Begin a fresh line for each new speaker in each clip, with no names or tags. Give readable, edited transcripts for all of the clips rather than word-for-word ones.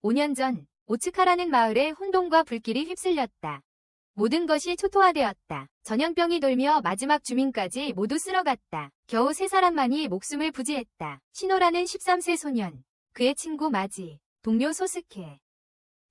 5년 전 오츠카라는 마을에 혼돈과 불길이 휩쓸렸다. 모든 것이 초토화되었다. 전염병이 돌며 마지막 주민까지 모두 쓸어갔다. 겨우 3사람만이 목숨을 부지했다. 신호라는 13세 소년, 그의 친구 마지, 동료 소스케.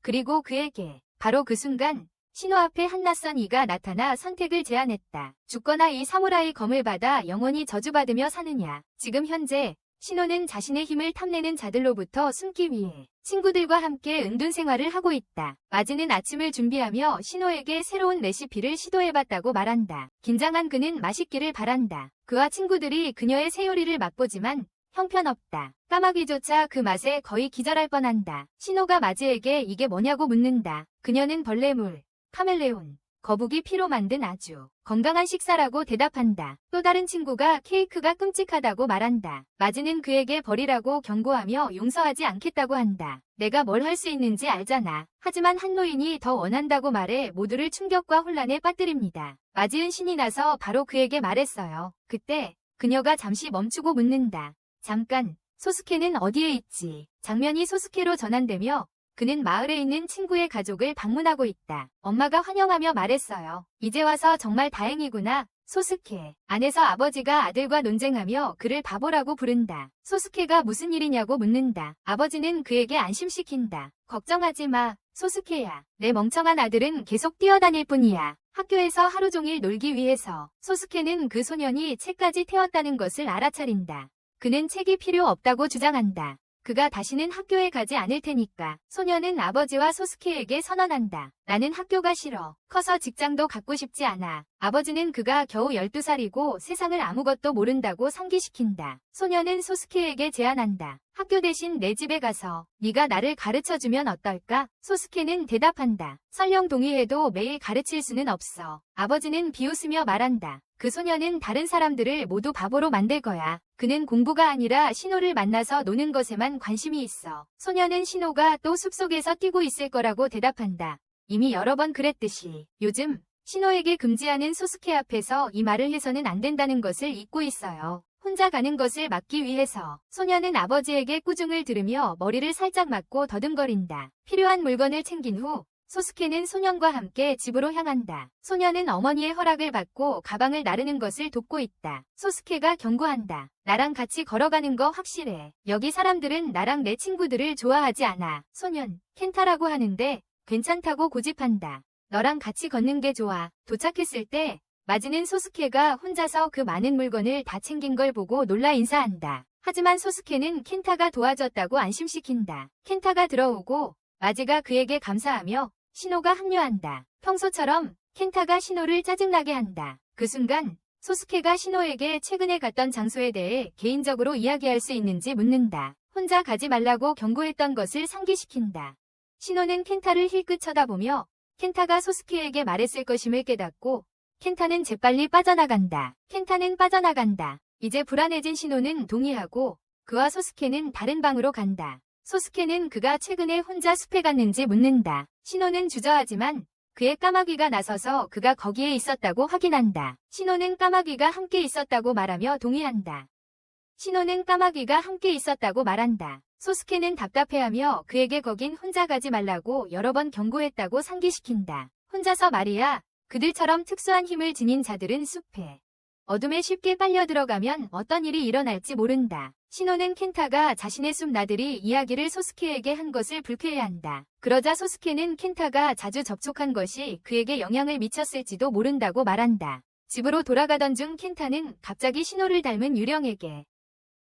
그리고 그에게 바로 그 순간 신호 앞에 한 낯선 이가 나타나 선택을 제안했다. 죽거나 이 사무라이 검을 받아 영원히 저주받으며 사느냐. 지금 현재 신호는 자신의 힘을 탐내는 자들로부터 숨기 위해 친구들과 함께 은둔 생활을 하고 있다. 마지는 아침을 준비하며 신호에게 새로운 레시피를 시도해봤다고 말한다. 긴장한 그는 맛있기를 바란다. 그와 친구들이 그녀의 새 요리를 맛보지만 형편없다. 까마귀조차 그 맛에 거의 기절할 뻔한다. 신호가 마지에게 이게 뭐냐고 묻는다. 그녀는 벌레물, 카멜레온, 거북이 피로 만든 아주 건강한 식사라고 대답한다. 또 다른 친구가 케이크가 끔찍하다고 말한다. 마지는 그에게 버리라고 경고하며 용서하지 않겠다고 한다. 내가 뭘 할 수 있는지 알잖아. 하지만 한 노인이 더 원한다고 말해 모두를 충격과 혼란에 빠뜨립니다. 마지은 신이 나서 바로 그에게 말했어요. 그때 그녀가 잠시 멈추고 묻는다. 잠깐, 소스케는 어디에 있지? 장면이 소스케로 전환되며 그는 마을에 있는 친구의 가족을 방문하고 있다. 엄마가 환영하며 말했어요. 이제 와서 정말 다행이구나. 소스케. 안에서 아버지가 아들과 논쟁하며 그를 바보라고 부른다. 소스케가 무슨 일이냐고 묻는다. 아버지는 그에게 안심시킨다. 걱정하지 마, 소스케야. 내 멍청한 아들은 계속 뛰어다닐 뿐이야. 학교에서 하루 종일 놀기 위해서. 소스케는 그 소년이 책까지 태웠다는 것을 알아차린다. 그는 책이 필요 없다고 주장한다. 그가 다시는 학교에 가지 않을 테니까. 소녀는 아버지와 소스케에게 선언한다. 나는 학교가 싫어. 커서 직장도 갖고 싶지 않아. 아버지는 그가 겨우 12살이고 세상을 아무것도 모른다고 상기시킨다. 소녀는 소스케에게 제안한다. 학교 대신 내 집에 가서 네가 나를 가르쳐주면 어떨까? 소스케는 대답한다. 설령 동의해도 매일 가르칠 수는 없어. 아버지는 비웃으며 말한다. 그 소녀는 다른 사람들을 모두 바보로 만들 거야. 그는 공부가 아니라 신호를 만나서 노는 것에만 관심이 있어. 소녀는 신호가 또 숲속에서 뛰고 있을 거라고 대답한다. 이미 여러 번 그랬듯이. 요즘 신호에게 금지하는 소스케 앞에서 이 말을 해서는 안 된다는 것을 잊고 있어요. 혼자 가는 것을 막기 위해서. 소녀는 아버지에게 꾸중을 들으며 머리를 살짝 맞고 더듬거린다. 필요한 물건을 챙긴 후 소스케는 소년과 함께 집으로 향한다. 소년은 어머니의 허락을 받고 가방을 나르는 것을 돕고 있다. 소스케가 경고한다. 나랑 같이 걸어가는 거 확실해. 여기 사람들은 나랑 내 친구들을 좋아하지 않아. 소년, 켄타라고 하는데 괜찮다고 고집한다. 너랑 같이 걷는 게 좋아. 도착했을 때 마지는 소스케가 혼자서 그 많은 물건을 다 챙긴 걸 보고 놀라 인사한다. 하지만 소스케는 켄타가 도와줬다고 안심시킨다. 켄타가 들어오고 마지가 그에게 감사하며 신호가 합류한다. 평소처럼 켄타가 신호를 짜증나게 한다. 그 순간 소스케가 신호에게 최근에 갔던 장소에 대해 개인적으로 이야기할 수 있는지 묻는다. 혼자 가지 말라고 경고했던 것을 상기시킨다. 신호는 켄타를 힐끗 쳐다보며 켄타가 소스케에게 말했을 것임을 깨닫고 켄타는 재빨리 빠져나간다. 켄타는 빠져나간다. 이제 불안해진 신호는 동의하고 그와 소스케는 다른 방으로 간다. 소스케는 그가 최근에 혼자 숲에 갔는지 묻는다. 신호는 주저하지만 그의 까마귀가 나서서 그가 거기에 있었다고 확인한다. 신호는 까마귀가 함께 있었다고 말하며 동의한다. 신호는 까마귀가 함께 있었다고 말한다. 소스케는 답답해하며 그에게 거긴 혼자 가지 말라고 여러 번 경고했다고 상기시킨다. 혼자서 말이야. 그들처럼 특수한 힘을 지닌 자들은 숲에 어둠에 쉽게 빨려 들어가면 어떤 일이 일어날지 모른다. 신호는 켄타가 자신의 숲 나들이 이야기를 소스케에게 한 것을 불쾌해한다. 그러자 소스케는 켄타가 자주 접촉한 것이 그에게 영향을 미쳤을지도 모른다고 말한다. 집으로 돌아가던 중 켄타는 갑자기 신호를 닮은 유령에게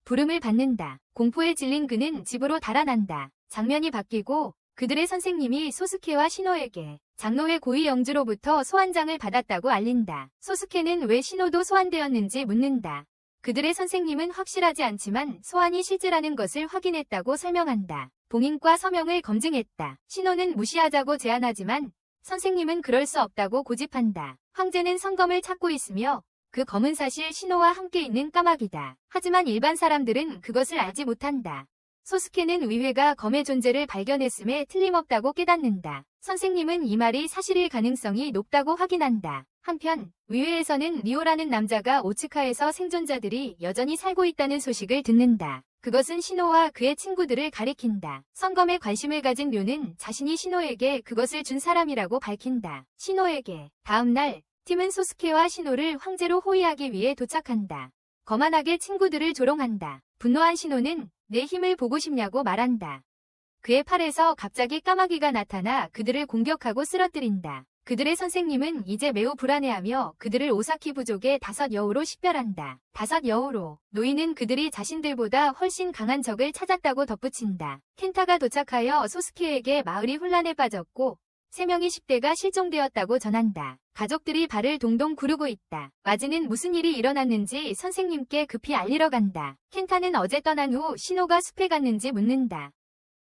부름을 받는다. 공포에 질린 그는 집으로 달아난다. 장면이 바뀌고 그들의 선생님이 소스케와 신호에게 장로회 고위 영주로부터 소환장을 받았다고 알린다. 소스케는 왜 신호도 소환되었는지 묻는다. 그들의 선생님은 확실하지 않지만 소환이 실제라는 것을 확인했다고 설명한다. 봉인과 서명을 검증했다. 신호는 무시하자고 제안하지만 선생님은 그럴 수 없다고 고집한다. 황제는 성검을 찾고 있으며 그 검은 사실 신호와 함께 있는 까마귀다. 하지만 일반 사람들은 그것을 알지 못한다. 소스케는 위회가 검의 존재를 발견했음에 틀림없다고 깨닫는다. 선생님은 이 말이 사실일 가능성이 높다고 확인한다. 한편 위회에서는 리오라는 남자가 오츠카에서 생존자들이 여전히 살고 있다는 소식을 듣는다. 그것은 신호와 그의 친구들을 가리킨다. 성검에 관심을 가진 묘는 자신이 신호에게 그것을 준 사람이라고 밝힌다. 신호에게. 다음날 팀은 소스케와 신호를 황제로 호위하기 위해 도착한다. 거만하게 친구들을 조롱한다. 분노한 신호는 내 힘을 보고 싶냐고 말한다. 그의 팔에서 갑자기 까마귀가 나타나 그들을 공격하고 쓰러뜨린다. 그들의 선생님은 이제 매우 불안해하며 그들을 오사키 부족의 5 여우로 식별한다. 5 여우로. 노인은 그들이 자신들보다 훨씬 강한 적을 찾았다고 덧붙인다. 켄타가 도착하여 소스케에게 마을이 혼란에 빠졌고 3명의 10대가 실종되었다고 전한다. 가족들이 발을 동동 구르고 있다. 마지는 무슨 일이 일어났는지 선생님께 급히 알리러 간다. 켄타는 어제 떠난 후 신호가 숲에 갔는지 묻는다.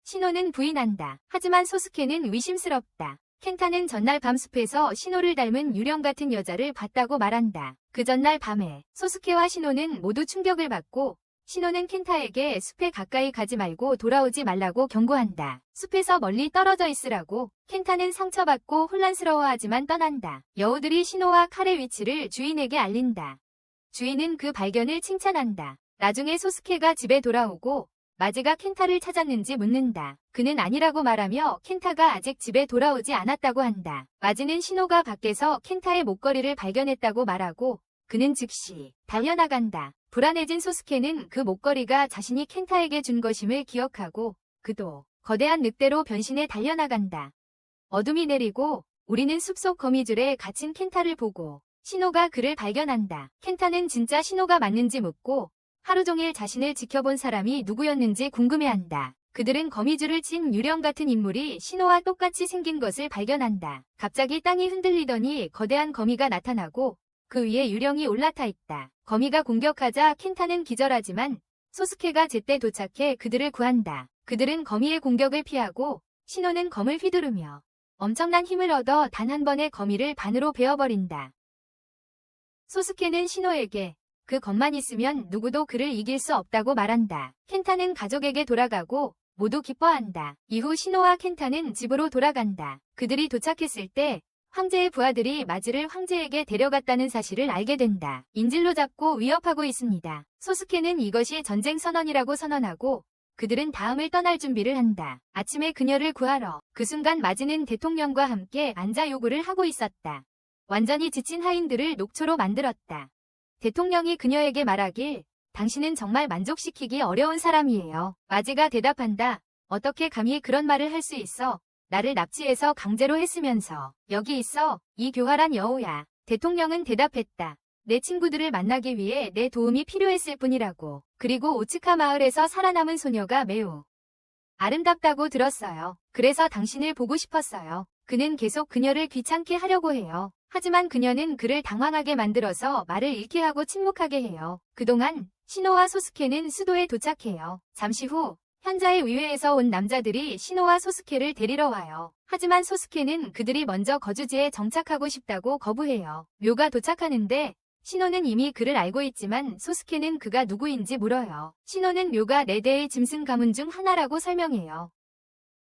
신호는 부인한다. 하지만 소스케는 의심스럽다. 켄타는 전날 밤 숲에서 신호를 닮은 유령 같은 여자를 봤다고 말한다. 그 전날 밤에 소스케와 신호는 모두 충격을 받고 신호는 켄타에게 숲에 가까이 가지 말고 돌아오지 말라고 경고한다. 숲에서 멀리 떨어져 있으라고. 켄타는 상처받고 혼란스러워하지만 떠난다. 여우들이 신호와 칼의 위치를 주인에게 알린다. 주인은 그 발견을 칭찬한다. 나중에 소스케가 집에 돌아오고 마지가 켄타를 찾았는지 묻는다. 그는 아니라고 말하며 켄타가 아직 집에 돌아오지 않았다고 한다. 마지는 신호가 밖에서 켄타의 목걸이를 발견했다고 말하고 그는 즉시 달려나간다. 불안해진 소스케는 그 목걸이가 자신이 켄타에게 준 것임을 기억하고 그도 거대한 늑대로 변신해 달려나간다. 어둠이 내리고 우리는 숲속 거미줄에 갇힌 켄타를 보고 신호가 그를 발견한다. 켄타는 진짜 신호가 맞는지 묻고 하루 종일 자신을 지켜본 사람이 누구였는지 궁금해한다. 그들은 거미줄을 친 유령 같은 인물이 신호와 똑같이 생긴 것을 발견한다. 갑자기 땅이 흔들리더니 거대한 거미가 나타나고 그 위에 유령이 올라타 있다. 거미가 공격하자 켄타는 기절하지만 소스케가 제때 도착해 그들을 구한다. 그들은 거미의 공격을 피하고 신호는 검을 휘두르며 엄청난 힘을 얻어 단 한 번에 거미를 반으로 베어버린다. 소스케는 신호에게 그 검만 있으면 누구도 그를 이길 수 없다고 말한다. 켄타는 가족에게 돌아가고 모두 기뻐한다. 이후 신호와 켄타는 집으로 돌아간다. 그들이 도착했을 때 황제의 부하들이 마지를 황제에게 데려갔다는 사실을 알게 된다. 인질로 잡고 위협하고 있습니다. 소스케는 이것이 전쟁 선언이라고 선언하고 그들은 다음을 떠날 준비를 한다. 아침에 그녀를 구하러. 그 순간 마지는 대통령과 함께 앉아 요구를 하고 있었다. 완전히 지친 하인들을 녹초로 만들었다. 대통령이 그녀에게 말하길 당신은 정말 만족시키기 어려운 사람이에요. 마지가 대답한다. 어떻게 감히 그런 말을 할 수 있어. 나를 납치해서 강제로 했으면서 여기 있어. 이 교활한 여우야. 대통령은 대답했다. 내 친구들을 만나기 위해 내 도움이 필요했을 뿐이라고. 그리고 오츠카 마을에서 살아남은 소녀가 매우 아름답다고 들었어요. 그래서 당신을 보고 싶었어요. 그는 계속 그녀를 귀찮게 하려고 해요. 하지만 그녀는 그를 당황하게 만들어서 말을 잃게 하고 침묵하게 해요. 그동안 신호와 소스케는 수도에 도착해요. 잠시 후 현자의 의회에서 온 남자들이 신호와 소스케를 데리러 와요. 하지만 소스케는 그들이 먼저 거주지에 정착하고 싶다고 거부해요. 묘가 도착하는데 신호는 이미 그를 알고 있지만 소스케는 그가 누구인지 물어요. 신호는 묘가 4대의 짐승 가문 중 하나라고 설명해요.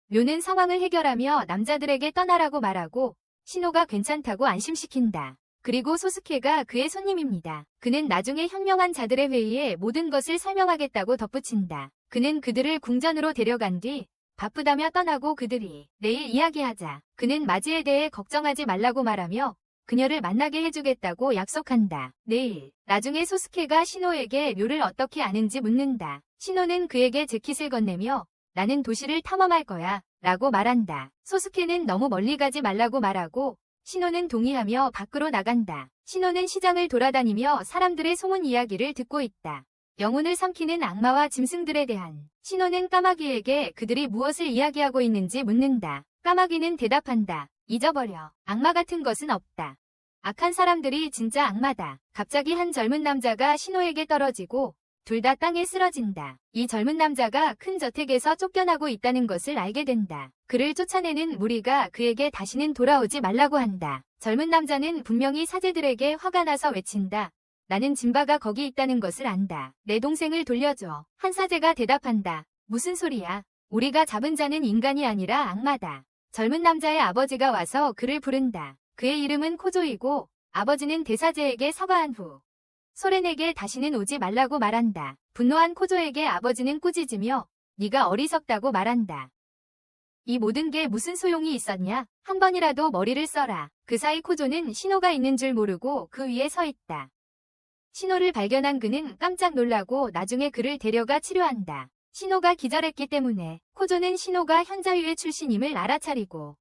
묘는 상황을 해결하며 남자들에게 떠나라고 말하고 신호가 괜찮다고 안심시킨다. 그리고 소스케가 그의 손님입니다. 그는 나중에 현명한 자들의 회의에 모든 것을 설명하겠다고 덧붙인다. 그는 그들을 궁전으로 데려간 뒤 바쁘다며 떠나고 그들이 내일 이야기하자. 그는 마지에 대해 걱정하지 말라고 말하며 그녀를 만나게 해주겠다고 약속한다. 내일. 나중에 소스케가 신호에게 묘를 어떻게 아는지 묻는다. 신호는 그에게 재킷을 건네며 나는 도시를 탐험할 거야 라고 말한다. 소스케는 너무 멀리 가지 말라고 말하고 신호는 동의하며 밖으로 나간다. 신호는 시장을 돌아다니며 사람들의 소문 이야기를 듣고 있다. 영혼을 삼키는 악마와 짐승들에 대한. 신호는 까마귀에게 그들이 무엇을 이야기하고 있는지 묻는다. 까마귀는 대답한다. 잊어버려. 악마 같은 것은 없다. 악한 사람들이 진짜 악마다. 갑자기 한 젊은 남자가 신호에게 떨어지고 둘 다 땅에 쓰러진다. 이 젊은 남자가 큰 저택에서 쫓겨나고 있다는 것을 알게 된다. 그를 쫓아내는 무리가 그에게 다시는 돌아오지 말라고 한다. 젊은 남자는 분명히 사제들에게 화가 나서 외친다. 나는 짐바가 거기 있다는 것을 안다. 내 동생을 돌려줘. 한 사제가 대답한다. 무슨 소리야. 우리가 잡은 자는 인간이 아니라 악마다. 젊은 남자의 아버지가 와서 그를 부른다. 그의 이름은 코조이고 아버지는 대사제에게 사과한 후 소렌에게 다시는 오지 말라고 말한다. 분노한 코조에게 아버지는 꾸짖으며 네가 어리석다고 말한다. 이 모든 게 무슨 소용이 있었냐? 한 번이라도 머리를 써라. 그 사이 코조는 신호가 있는 줄 모르고 그 위에 서 있다. 신호를 발견한 그는 깜짝 놀라고 나중에 그를 데려가 치료한다. 신호가 기절했기 때문에 코조는 신호가 현자위의 출신임을 알아차리고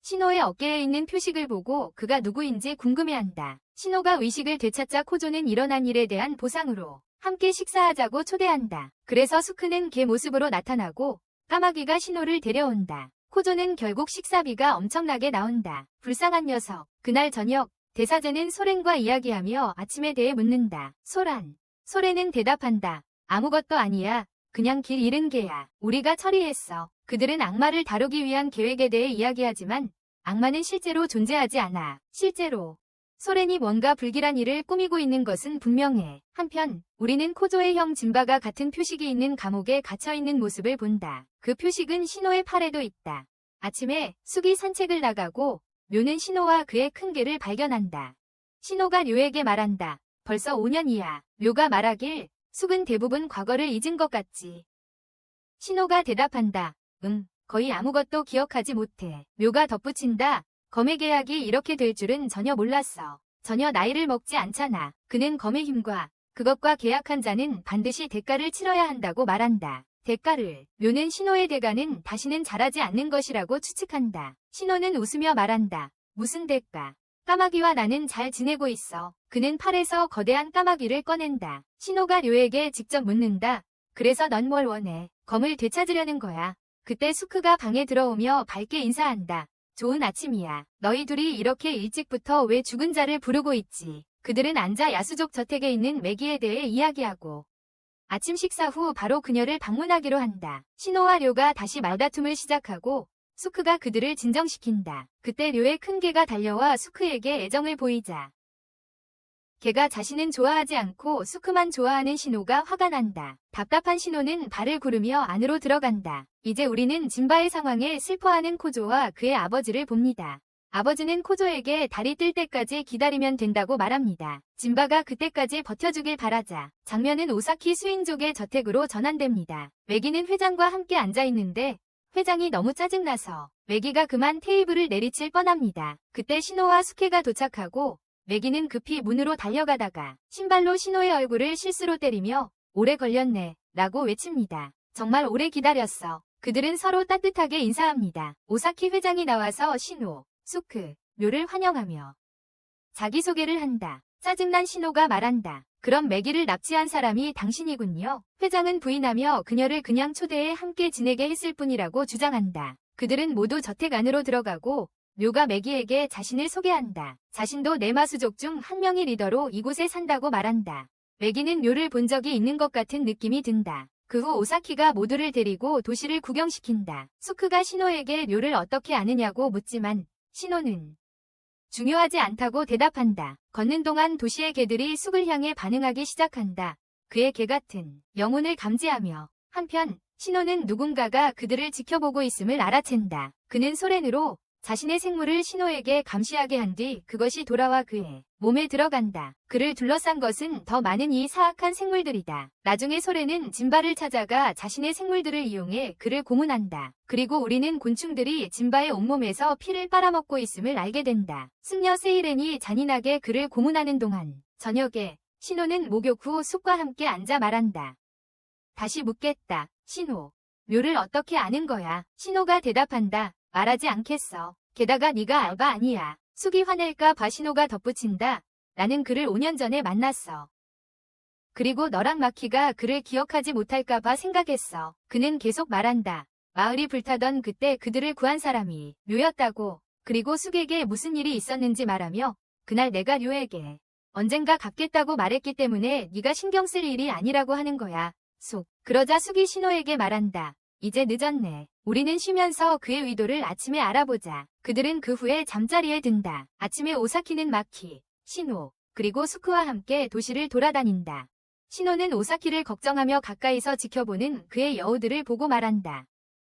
신호의 어깨에 있는 표식을 보고 그가 누구인지 궁금해한다. 신호가 의식을 되찾자 코조는 일어난 일에 대한 보상으로 함께 식사하자고 초대한다. 그래서 수크는 개 모습으로 나타나고 까마귀가 신호를 데려온다. 코조는 결국 식사비가 엄청나게 나온다. 불쌍한 녀석. 그날 저녁 대사제는 소렌과 이야기하며 아침에 대해 묻는다. 소렌은 대답한다. 아무것도 아니야. 그냥 길 잃은 개야. 우리가 처리했어. 그들은 악마를 다루기 위한 계획에 대해 이야기하지만 악마는 실제로 존재하지 않아. 실제로 소렌이 뭔가 불길한 일을 꾸미고 있는 것은 분명해. 한편 우리는 코조의 형 짐바가 같은 표식이 있는 감옥에 갇혀있는 모습을 본다. 그 표식은 신호의 팔에도 있다. 아침에 숙이 산책을 나가고 묘는 신호와 그의 큰 개를 발견한다. 신호가 묘에게 말한다. 벌써 5년이야. 묘가 말하길 숙은 대부분 과거를 잊은 것 같지. 신호가 대답한다. 거의 아무것도 기억하지 못해. 묘가 덧붙인다. 검의 계약이 이렇게 될 줄은 전혀 몰랐어. 전혀 나이를 먹지 않잖아. 그는 검의 힘과 그것과 계약한 자는 반드시 대가를 치러야 한다고 말한다. 대가를. 묘는 신호의 대가는 다시는 잘하지 않는 것이라고 추측한다. 신호는 웃으며 말한다. 무슨 대가? 까마귀와 나는 잘 지내고 있어. 그는 팔에서 거대한 까마귀를 꺼낸다. 신호가 료에게 직접 묻는다. 그래서 넌 뭘 원해? 검을 되찾으려는 거야. 그때 수크가 방에 들어오며 밝게 인사한다. 좋은 아침이야. 너희 둘이 이렇게 일찍부터 왜 죽은 자를 부르고 있지? 그들은 앉아 야수족 저택에 있는 매기에 대해 이야기하고 아침 식사 후 바로 그녀를 방문하기로 한다. 신호와 료가 다시 말다툼을 시작하고 수크가 그들을 진정시킨다. 그때 료의 큰 개가 달려와 수크에게 애정을 보이자 개가 자신은 좋아하지 않고 수크만 좋아하는 신호가 화가 난다. 답답한 신호는 발을 구르며 안으로 들어간다. 이제 우리는 짐바의 상황에 슬퍼하는 코조와 그의 아버지를 봅니다. 아버지는 코조에게 달이 뜰 때까지 기다리면 된다고 말합니다. 짐바가 그때까지 버텨주길 바라자 장면은 오사키 수인족의 저택으로 전환됩니다. 매기는 회장과 함께 앉아있는데 회장이 너무 짜증나서 매기가 그만 테이블을 내리칠 뻔합니다. 그때 신호와 수케가 도착하고 매기는 급히 문으로 달려가다가 신발로 신호의 얼굴을 실수로 때리며 오래 걸렸네 라고 외칩니다. 정말 오래 기다렸어. 그들은 서로 따뜻하게 인사합니다. 오사키 회장이 나와서 신호, 수크, 묘를 환영하며 자기소개를 한다. 짜증난 신호가 말한다. 그럼 매기를 납치한 사람이 당신이군요. 회장은 부인하며 그녀를 그냥 초대해 함께 지내게 했을 뿐이라고 주장한다. 그들은 모두 저택 안으로 들어가고 묘가 매기에게 자신을 소개한다. 자신도 네마수족 중 한 명의 리더로 이곳에 산다고 말한다. 매기는 묘를 본 적이 있는 것 같은 느낌이 든다. 그 후 오사키가 모두를 데리고 도시를 구경시킨다. 수크가 신호에게 묘를 어떻게 아느냐고 묻지만 신호는 중요하지 않다고 대답한다. 걷는 동안 도시의 개들이 숙을 향해 반응하기 시작한다. 그의 개 같은 영혼을 감지하며 한편 신호는 누군가가 그들을 지켜보고 있음을 알아챈다. 그는 소렌으로 자신의 생물을 신호에게 감시하게 한 뒤 그것이 돌아와 그의 몸에 들어간다. 그를 둘러싼 것은 더 많은 이 사악한 생물들이다. 나중에 소렌은 짐바를 찾아가 자신의 생물들을 이용해 그를 고문한다. 그리고 우리는 곤충들이 짐바의 온몸에서 피를 빨아먹고 있음을 알게 된다. 승려 세이렌이 잔인하게 그를 고문하는 동안 저녁에 신호는 목욕 후 숙과 함께 앉아 말한다. 다시 묻겠다. 신호. 묘를 어떻게 아는 거야? 신호가 대답한다. 말하지 않겠어. 게다가 네가 알바 아니야. 숙이 화낼까 봐 신호가 덧붙인다. 나는 그를 5년 전에 만났어. 그리고 너랑 마키가 그를 기억하지 못할까 봐 생각했어. 그는 계속 말한다. 마을이 불타던 그때 그들을 구한 사람이 묘였다고. 그리고 숙에게 무슨 일이 있었는지 말하며 그날 내가 묘에게 언젠가 갚겠다고 말했기 때문에 네가 신경 쓸 일이 아니라고 하는 거야. 숙. 그러자 숙이 신호에게 말한다. 이제 늦었네. 우리는 쉬면서 그의 의도를 아침에 알아보자. 그들은 그 후에 잠자리에 든다. 아침에 오사키는 마키, 신호, 그리고 수크와 함께 도시를 돌아다닌다. 신호는 오사키를 걱정하며 가까이서 지켜보는 그의 여우들을 보고 말한다.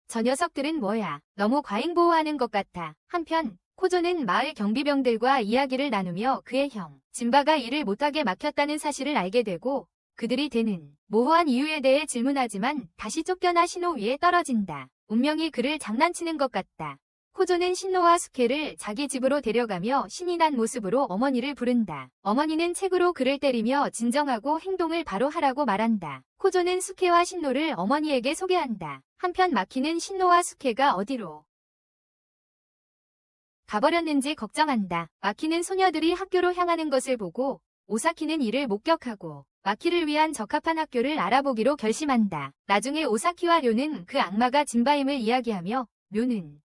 저 녀석들은 뭐야? 너무 과잉보호하는 것 같아. 한편 코조는 마을 경비병들과 이야기를 나누며 그의 형, 짐바가 일을 못하게 막혔다는 사실을 알게 되고 그들이 되는 모호한 이유에 대해 질문하지만 다시 쫓겨나 신호 위에 떨어진다. 운명이 그를 장난치는 것 같다. 코조는 신노와 수케를 자기 집으로 데려가며 신이 난 모습으로 어머니를 부른다. 어머니는 책으로 그를 때리며 진정하고 행동을 바로 하라고 말한다. 코조는 수케와 신노를 어머니에게 소개한다. 한편 마키는 신노와 수케가 어디로 가버렸는지 걱정한다. 마키는 소녀들이 학교로 향하는 것을 보고 오사키는 이를 목격하고 마키를 위한 적합한 학교를 알아보기로 결심한다. 나중에 오사키와 료는 그 악마가 진바임을 이야기하며 료는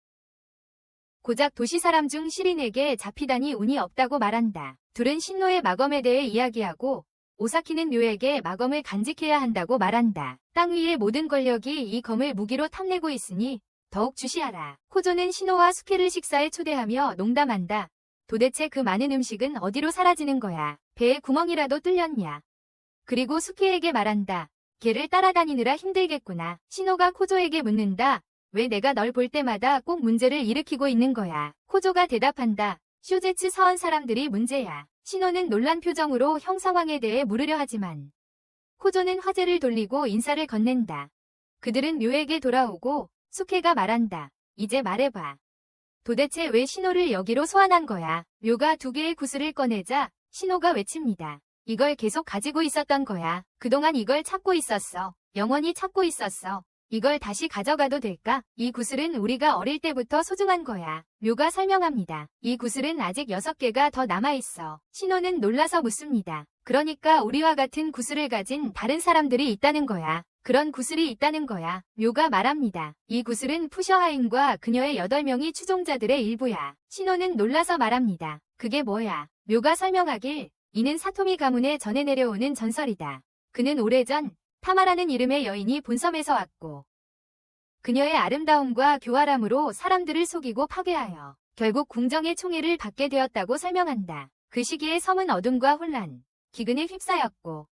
고작 도시 사람 중 시린에게 잡히다니 운이 없다고 말한다. 둘은 신노의 마검에 대해 이야기하고 오사키는 료에게 마검을 간직해야 한다고 말한다. 땅 위의 모든 권력이 이 검을 무기로 탐내고 있으니 더욱 주시하라. 코조는 신노와 수케를 식사에 초대하며 농담한다. 도대체 그 많은 음식은 어디로 사라지는 거야? 배에 구멍이라도 뚫렸냐? 그리고 수케에게 말한다. 걔를 따라다니느라 힘들겠구나. 신노가 코조에게 묻는다. 왜 내가 널 볼 때마다 꼭 문제를 일으키고 있는 거야? 코조가 대답한다. 쇼제츠 사원 사람들이 문제야. 신노는 놀란 표정으로 형 상황에 대해 물으려 하지만 코조는 화제를 돌리고 인사를 건넨다. 그들은 료에게 돌아오고 수케가 말한다. 이제 말해봐. 도대체 왜 신호를 여기로 소환한 거야? 료가 2개의 구슬을 꺼내자 신호가 외칩니다. 이걸 계속 가지고 있었던 거야. 그동안 이걸 찾고 있었어. 영원히 찾고 있었어. 이걸 다시 가져가도 될까? 이 구슬은 우리가 어릴 때부터 소중한 거야. 료가 설명합니다. 이 구슬은 아직 6개가 더 남아있어. 신호는 놀라서 묻습니다. 그러니까 우리와 같은 구슬을 가진 다른 사람들이 있다는 거야. 그런 구슬이 있다는 거야. 료가 말합니다. 이 구슬은 푸셔하인과 그녀의 8명이 추종자들의 일부야. 신호는 놀라서 말합니다. 그게 뭐야? 료가 설명하길 이는 사토미 가문에 전해 내려오는 전설이다. 그는 오래전 타마라는 이름의 여인이 본섬에서 왔고 그녀의 아름다움과 교활함으로 사람들을 속이고 파괴하여 결국 궁정의 총애를 받게 되었다고 설명한다. 그 시기에 섬은 어둠과 혼란, 기근에 휩싸였고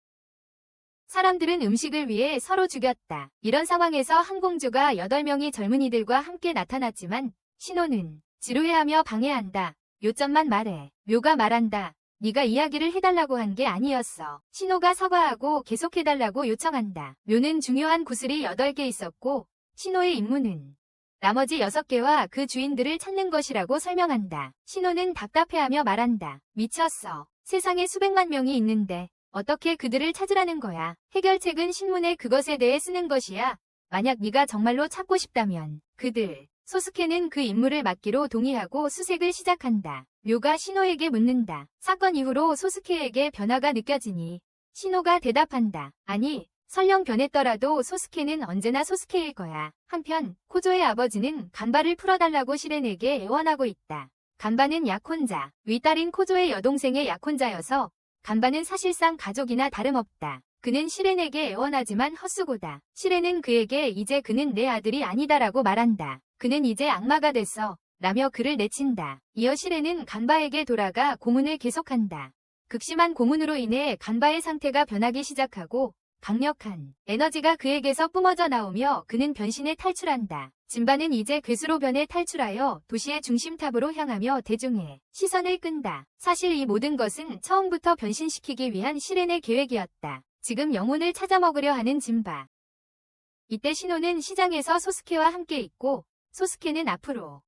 사람들은 음식을 위해 서로 죽였다. 이런 상황에서 한 공주가 8명의 젊은이들과 함께 나타났지만 신호는 지루해하며 방해한다. 요점만 말해. 료가 말한다. 네가 이야기를 해달라고 한 게 아니었어. 신호가 사과하고 계속해달라고 요청한다. 료는 중요한 구슬이 8개 있었고 신호의 임무는 나머지 6개와 그 주인들을 찾는 것이라고 설명한다. 신호는 답답해하며 말한다. 미쳤어. 세상에 수백만 명이 있는데 어떻게 그들을 찾으라는 거야. 해결책은 신문에 그것에 대해 쓰는 것이야. 만약 네가 정말로 찾고 싶다면 그들. 소스케는 그 임무를 맡기로 동의하고 수색을 시작한다. 료가 신호에게 묻는다. 사건 이후로 소스케에게 변화가 느껴지니 신호가 대답한다. 아니, 설령 변했더라도 소스케는 언제나 소스케일 거야. 한편 코조의 아버지는 간바를 풀어달라고 시렌에게 애원하고 있다. 간바는 약혼자, 윗딸인 코조의 여동생의 약혼자여서 간바는 사실상 가족이나 다름없다. 그는 시렌에게 애원하지만 헛수고다. 시렌은 그에게 이제 그는 내 아들이 아니다라고 말한다. 그는 이제 악마가 됐어. 라며 그를 내친다. 이어 시렌은 간바에게 돌아가 고문을 계속한다. 극심한 고문으로 인해 간바의 상태가 변하기 시작하고 강력한 에너지가 그에게서 뿜어져 나오며 그는 변신에 탈출한다. 진바는 이제 괴수로 변해 탈출하여 도시의 중심탑으로 향하며 대중의 시선을 끈다. 사실 이 모든 것은 처음부터 변신시키기 위한 시렌의 계획이었다. 지금 영혼을 찾아먹으려 하는 진바. 이때 신호는 시장에서 소스케와 함께 있고 소스케는 앞으로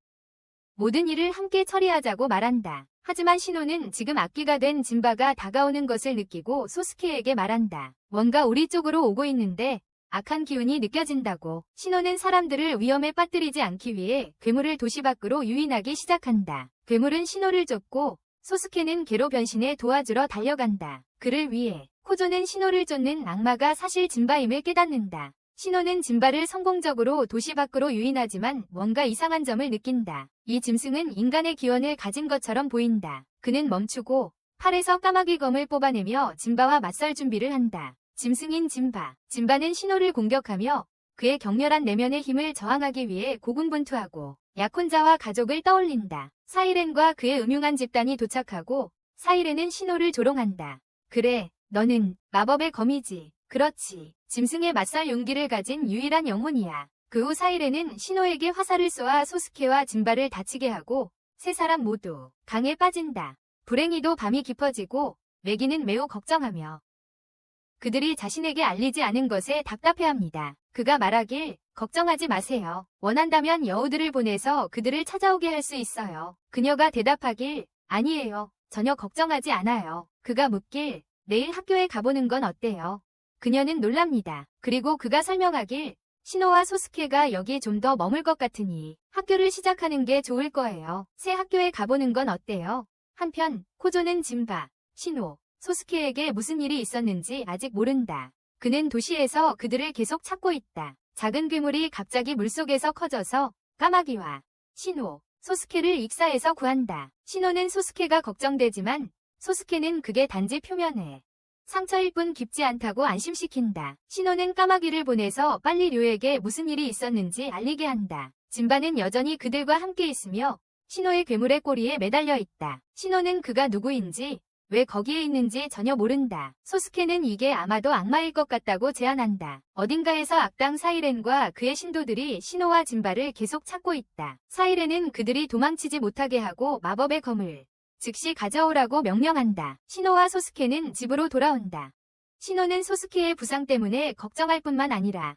모든 일을 함께 처리하자고 말한다. 하지만 신호는 지금 악귀가 된 진바가 다가오는 것을 느끼고 소스케에게 말한다. 뭔가 우리 쪽으로 오고 있는데 악한 기운이 느껴진다고. 신호는 사람들을 위험에 빠뜨리지 않기 위해 괴물을 도시 밖으로 유인하기 시작한다. 괴물은 신호를 쫓고 소스케는 개로 변신해 도와주러 달려간다. 그를 위해 코조는 신호를 쫓는 악마가 사실 진바임을 깨닫는다. 신호는 진바를 성공적으로 도시 밖으로 유인하지만 뭔가 이상한 점을 느낀다. 이 짐승은 인간의 기원을 가진 것처럼 보인다. 그는 멈추고 팔에서 까마귀 검을 뽑아내며 진바와 맞설 준비를 한다. 짐승인 진바. 진바는 신호를 공격하며 그의 격렬한 내면의 힘을 저항하기 위해 고군분투하고 약혼자와 가족을 떠올린다. 사이렌과 그의 음흉한 집단이 도착하고 사이렌은 신호를 조롱한다. 그래, 너는 마법의 검이지. 그렇지. 짐승에 맞설 용기를 가진 유일한 영혼이야. 그 후 사이렌은 신호에게 화살을 쏘아 소스케와 진바를 다치게 하고 세 사람 모두 강에 빠진다. 불행히도 밤이 깊어지고 메기는 매우 걱정하며 그들이 자신에게 알리지 않은 것에 답답해합니다. 그가 말하길 걱정하지 마세요. 원한다면 여우들을 보내서 그들을 찾아오게 할 수 있어요. 그녀가 대답하길 아니에요. 전혀 걱정하지 않아요. 그가 묻길 내일 학교에 가보는 건 어때요? 그녀는 놀랍니다. 그리고 그가 설명하길 신호와 소스케가 여기에 좀 더 머물 것 같으니 학교를 시작하는 게 좋을 거예요. 새 학교에 가보는 건 어때요? 한편 코조는 진바, 신호, 소스케에게 무슨 일이 있었는지 아직 모른다. 그는 도시에서 그들을 계속 찾고 있다. 작은 괴물이 갑자기 물속에서 커져서 까마귀와 신호, 소스케를 익사해서 구한다. 신호는 소스케가 걱정되지만 소스케는 그게 단지 표면에 상처일 뿐 깊지 않다고 안심시킨다. 신호는 까마귀를 보내서 빨리 료에게 무슨 일이 있었는지 알리게 한다. 진바는 여전히 그들과 함께 있으며 신호의 괴물의 꼬리에 매달려 있다. 신호는 그가 누구인지 왜 거기에 있는지 전혀 모른다. 소스케는 이게 아마도 악마일 것 같다고 제안한다. 어딘가에서 악당 사이렌과 그의 신도들이 신호와 진바를 계속 찾고 있다. 사이렌은 그들이 도망치지 못하게 하고 마법의 검을 즉시 가져오라고 명령한다. 신호와 소스케는 집으로 돌아온다. 신호는 소스케의 부상 때문에 걱정할 뿐만 아니라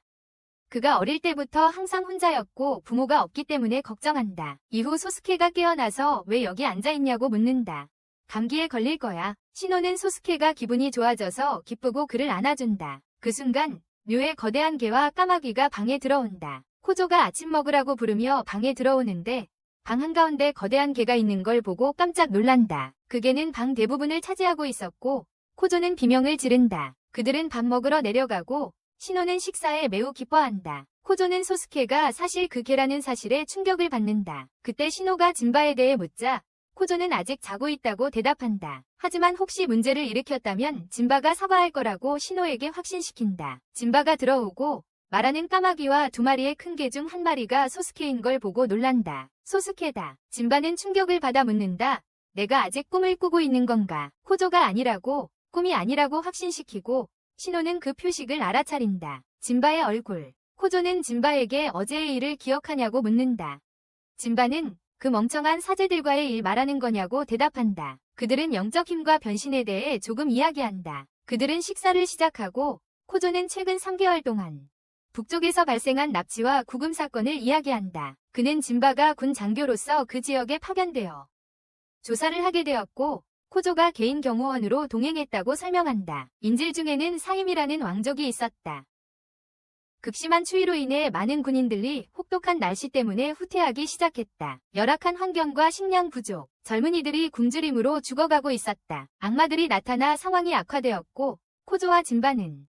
그가 어릴 때부터 항상 혼자였고 부모가 없기 때문에 걱정한다. 이후 소스케가 깨어나서 왜 여기 앉아있냐고 묻는다. 감기에 걸릴 거야. 신호는 소스케가 기분이 좋아져서 기쁘고 그를 안아준다. 그 순간 묘의 거대한 개와 까마귀가 방에 들어온다. 코조가 아침 먹으라고 부르며 방에 들어오는데 방 한가운데 거대한 개가 있는 걸 보고 깜짝 놀란다. 그 개는 방 대부분을 차지하고 있었고 코조는 비명을 지른다. 그들은 밥 먹으러 내려가고 신호는 식사에 매우 기뻐한다. 코조는 소스케가 사실 그 개라는 사실에 충격을 받는다. 그때 신호가 진바에 대해 묻자 코조는 아직 자고 있다고 대답한다. 하지만 혹시 문제를 일으켰다면 진바가 사과할 거라고 신호에게 확신시킨다. 진바가 들어오고 말하는 까마귀와 두 마리의 큰 개 중 한 마리가 소스케인 걸 보고 놀란다. 소스케다. 진바는 충격을 받아 묻는다. 내가 아직 꿈을 꾸고 있는 건가? 코조가 아니라고, 꿈이 아니라고 확신시키고 신호는 그 표식을 알아차린다. 진바의 얼굴. 코조는 진바에게 어제의 일을 기억하냐고 묻는다. 진바는 그 멍청한 사제들과의 일 말하는 거냐고 대답한다. 그들은 영적 힘과 변신에 대해 조금 이야기한다. 그들은 식사를 시작하고 코조는 최근 3개월 동안 북쪽에서 발생한 납치와 구금 사건을 이야기한다. 그는 진바가 군 장교로서 그 지역에 파견되어 조사를 하게 되었고 코조가 개인 경호원으로 동행했다고 설명한다. 인질 중에는 사임이라는 왕족이 있었다. 극심한 추위로 인해 많은 군인들이 혹독한 날씨 때문에 후퇴하기 시작했다. 열악한 환경과 식량 부족, 젊은이들이 굶주림으로 죽어가고 있었다. 악마들이 나타나 상황이 악화되었고 코조와 진바는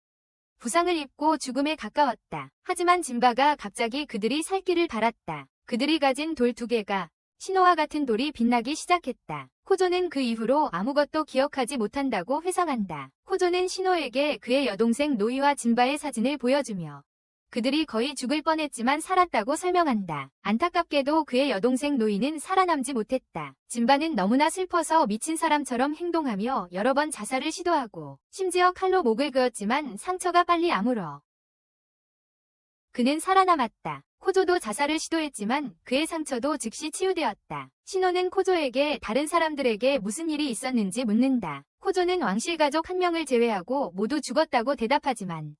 부상을 입고 죽음에 가까웠다. 하지만 진바가 갑자기 그들이 살 길을 바랐다. 그들이 가진 돌 2개가 신호와 같은 돌이 빛나기 시작했다. 코조는 그 이후로 아무것도 기억하지 못한다고 회상한다. 코조는 신호에게 그의 여동생 노이와 진바의 사진을 보여주며 그들이 거의 죽을 뻔했지만 살았다고 설명한다. 안타깝게도 그의 여동생 노이는 살아남지 못했다. 진바는 너무나 슬퍼서 미친 사람처럼 행동하며 여러 번 자살을 시도하고 심지어 칼로 목을 그었지만 상처가 빨리 아물어 그는 살아남았다. 코조도 자살을 시도했지만 그의 상처도 즉시 치유되었다. 신호는 코조에게 다른 사람들에게 무슨 일이 있었는지 묻는다. 코조는 왕실 가족 한 명을 제외하고 모두 죽었다고 대답하지만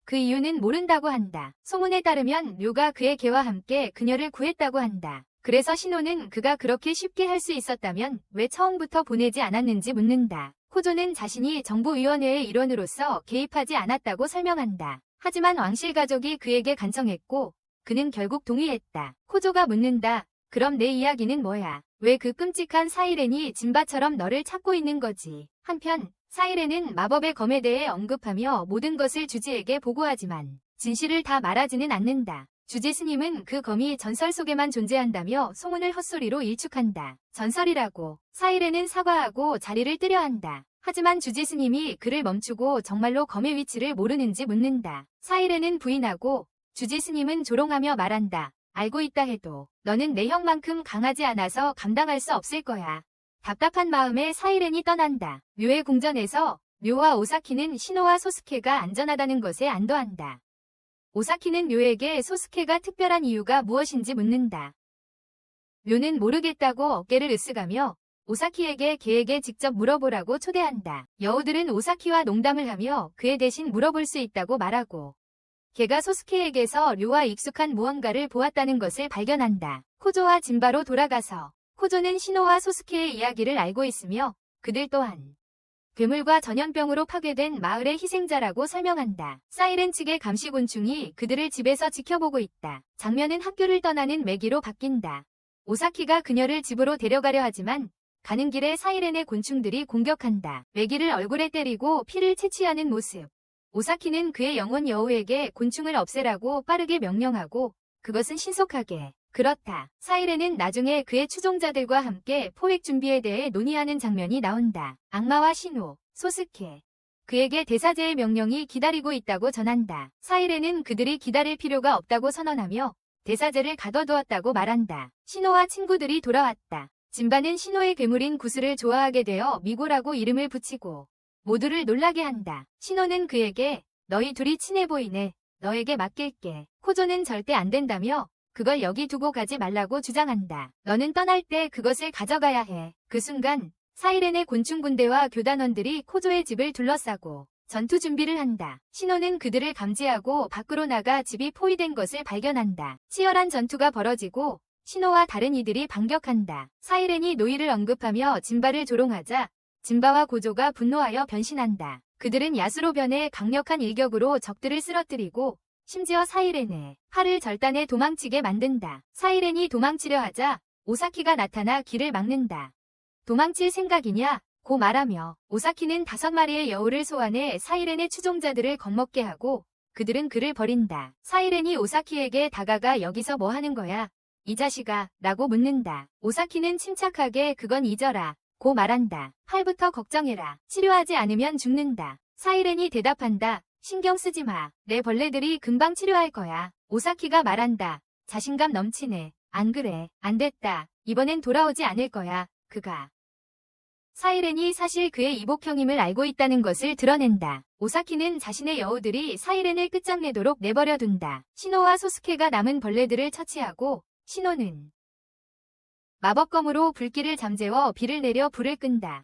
그 이유는 모른다고 한다. 소문에 따르면 료가 그의 개와 함께 그녀를 구했다고 한다. 그래서 신호는 그가 그렇게 쉽게 할 수 있었다면 왜 처음부터 보내지 않았는지 묻는다. 코조는 자신이 정부위원회의 일원으로서 개입하지 않았다고 설명한다. 하지만 왕실 가족이 그에게 간청했고 그는 결국 동의했다. 코조가 묻는다. 그럼 내 이야기는 뭐야? 왜 그 끔찍한 사이렌이 진바처럼 너를 찾고 있는 거지? 한편 사이렌은 마법의 검에 대해 언급하며 모든 것을 주지에게 보고하지만 진실을 다 말하지는 않는다. 주지 스님은 그 검이 전설 속에만 존재한다며 소문을 헛소리로 일축한다. 전설이라고. 사이렌은 사과하고 자리를 뜨려 한다. 하지만 주지 스님이 그를 멈추고 정말로 검의 위치를 모르는지 묻는다. 사이렌은 부인하고 주지 스님은 조롱하며 말한다. 알고 있다 해도 너는 내 형만큼 강하지 않아서 감당할 수 없을 거야. 답답한 마음에 사이렌이 떠난다. 묘의 궁전에서 묘와 오사키는 신호와 소스케가 안전하다는 것에 안도한다. 오사키는 묘에게 소스케가 특별한 이유가 무엇인지 묻는다. 묘는 모르겠다고 어깨를 으쓱하며 오사키에게 걔에게 직접 물어보라고 초대한다. 여우들은 오사키와 농담을 하며 그에 대신 물어볼 수 있다고 말하고 걔가 소스케에게서 료와 익숙한 무언가를 보았다는 것을 발견한다. 코조와 진바로 돌아가서 코조는 신호와 소스케의 이야기를 알고 있으며 그들 또한 괴물과 전염병으로 파괴된 마을의 희생자라고 설명한다. 사이렌 측의 감시곤충이 그들을 집에서 지켜보고 있다. 장면은 학교를 떠나는 매기로 바뀐다. 오사키가 그녀를 집으로 데려가려 하지만 가는 길에 사이렌의 곤충들이 공격한다. 매기를 얼굴에 때리고 피를 채취하는 모습. 오사키는 그의 영혼 여우에게 곤충을 없애라고 빠르게 명령하고 그것은 신속하게 그렇다. 사이렌은 나중에 그의 추종자들과 함께 포획 준비에 대해 논의하는 장면이 나온다. 악마와 신호, 소스케. 그에게 대사제의 명령이 기다리고 있다고 전한다. 사이렌은 그들이 기다릴 필요가 없다고 선언하며 대사제를 가둬두었다고 말한다. 신호와 친구들이 돌아왔다. 진바는 신호의 괴물인 구슬을 좋아하게 되어 미고라고 이름을 붙이고 모두를 놀라게 한다. 신호는 그에게 너희 둘이 친해 보이네. 너에게 맡길게. 코조는 절대 안 된다며 그걸 여기 두고 가지 말라고 주장한다. 너는 떠날 때 그것을 가져가야 해. 그 순간 사이렌의 곤충 군대와 교단원들이 코조의 집을 둘러싸고 전투 준비를 한다. 신호는 그들을 감지하고 밖으로 나가 집이 포위된 것을 발견한다. 치열한 전투가 벌어지고 신호와 다른 이들이 반격한다. 사이렌이 노이를 언급하며 진바를 조롱하자 진바와 고조가 분노하여 변신한다. 그들은 야수로 변해 강력한 일격으로 적들을 쓰러뜨리고 심지어 사이렌의 팔을 절단해 도망치게 만든다. 사이렌이 도망치려 하자 오사키가 나타나 길을 막는다. 도망칠 생각이냐? 고 말하며 오사키는 5마리의 여우를 소환해 사이렌의 추종자들을 겁먹게 하고 그들은 그를 버린다. 사이렌이 오사키에게 다가가 여기서 뭐 하는 거야? 이 자식아 라고 묻는다. 오사키는 침착하게 그건 잊어라 고 말한다. 팔부터 걱정해라. 치료하지 않으면 죽는다. 사이렌이 대답한다. 신경 쓰지 마. 내 벌레들이 금방 치료할 거야. 오사키가 말한다. 자신감 넘치네. 안 그래. 안 됐다. 이번엔 돌아오지 않을 거야. 그가. 사이렌이 사실 그의 이복형임을 알고 있다는 것을 드러낸다. 오사키는 자신의 여우들이 사이렌을 끝장내도록 내버려둔다. 신호와 소스케가 남은 벌레들을 처치하고 신호는 마법검으로 불길을 잠재워 비를 내려 불을 끈다.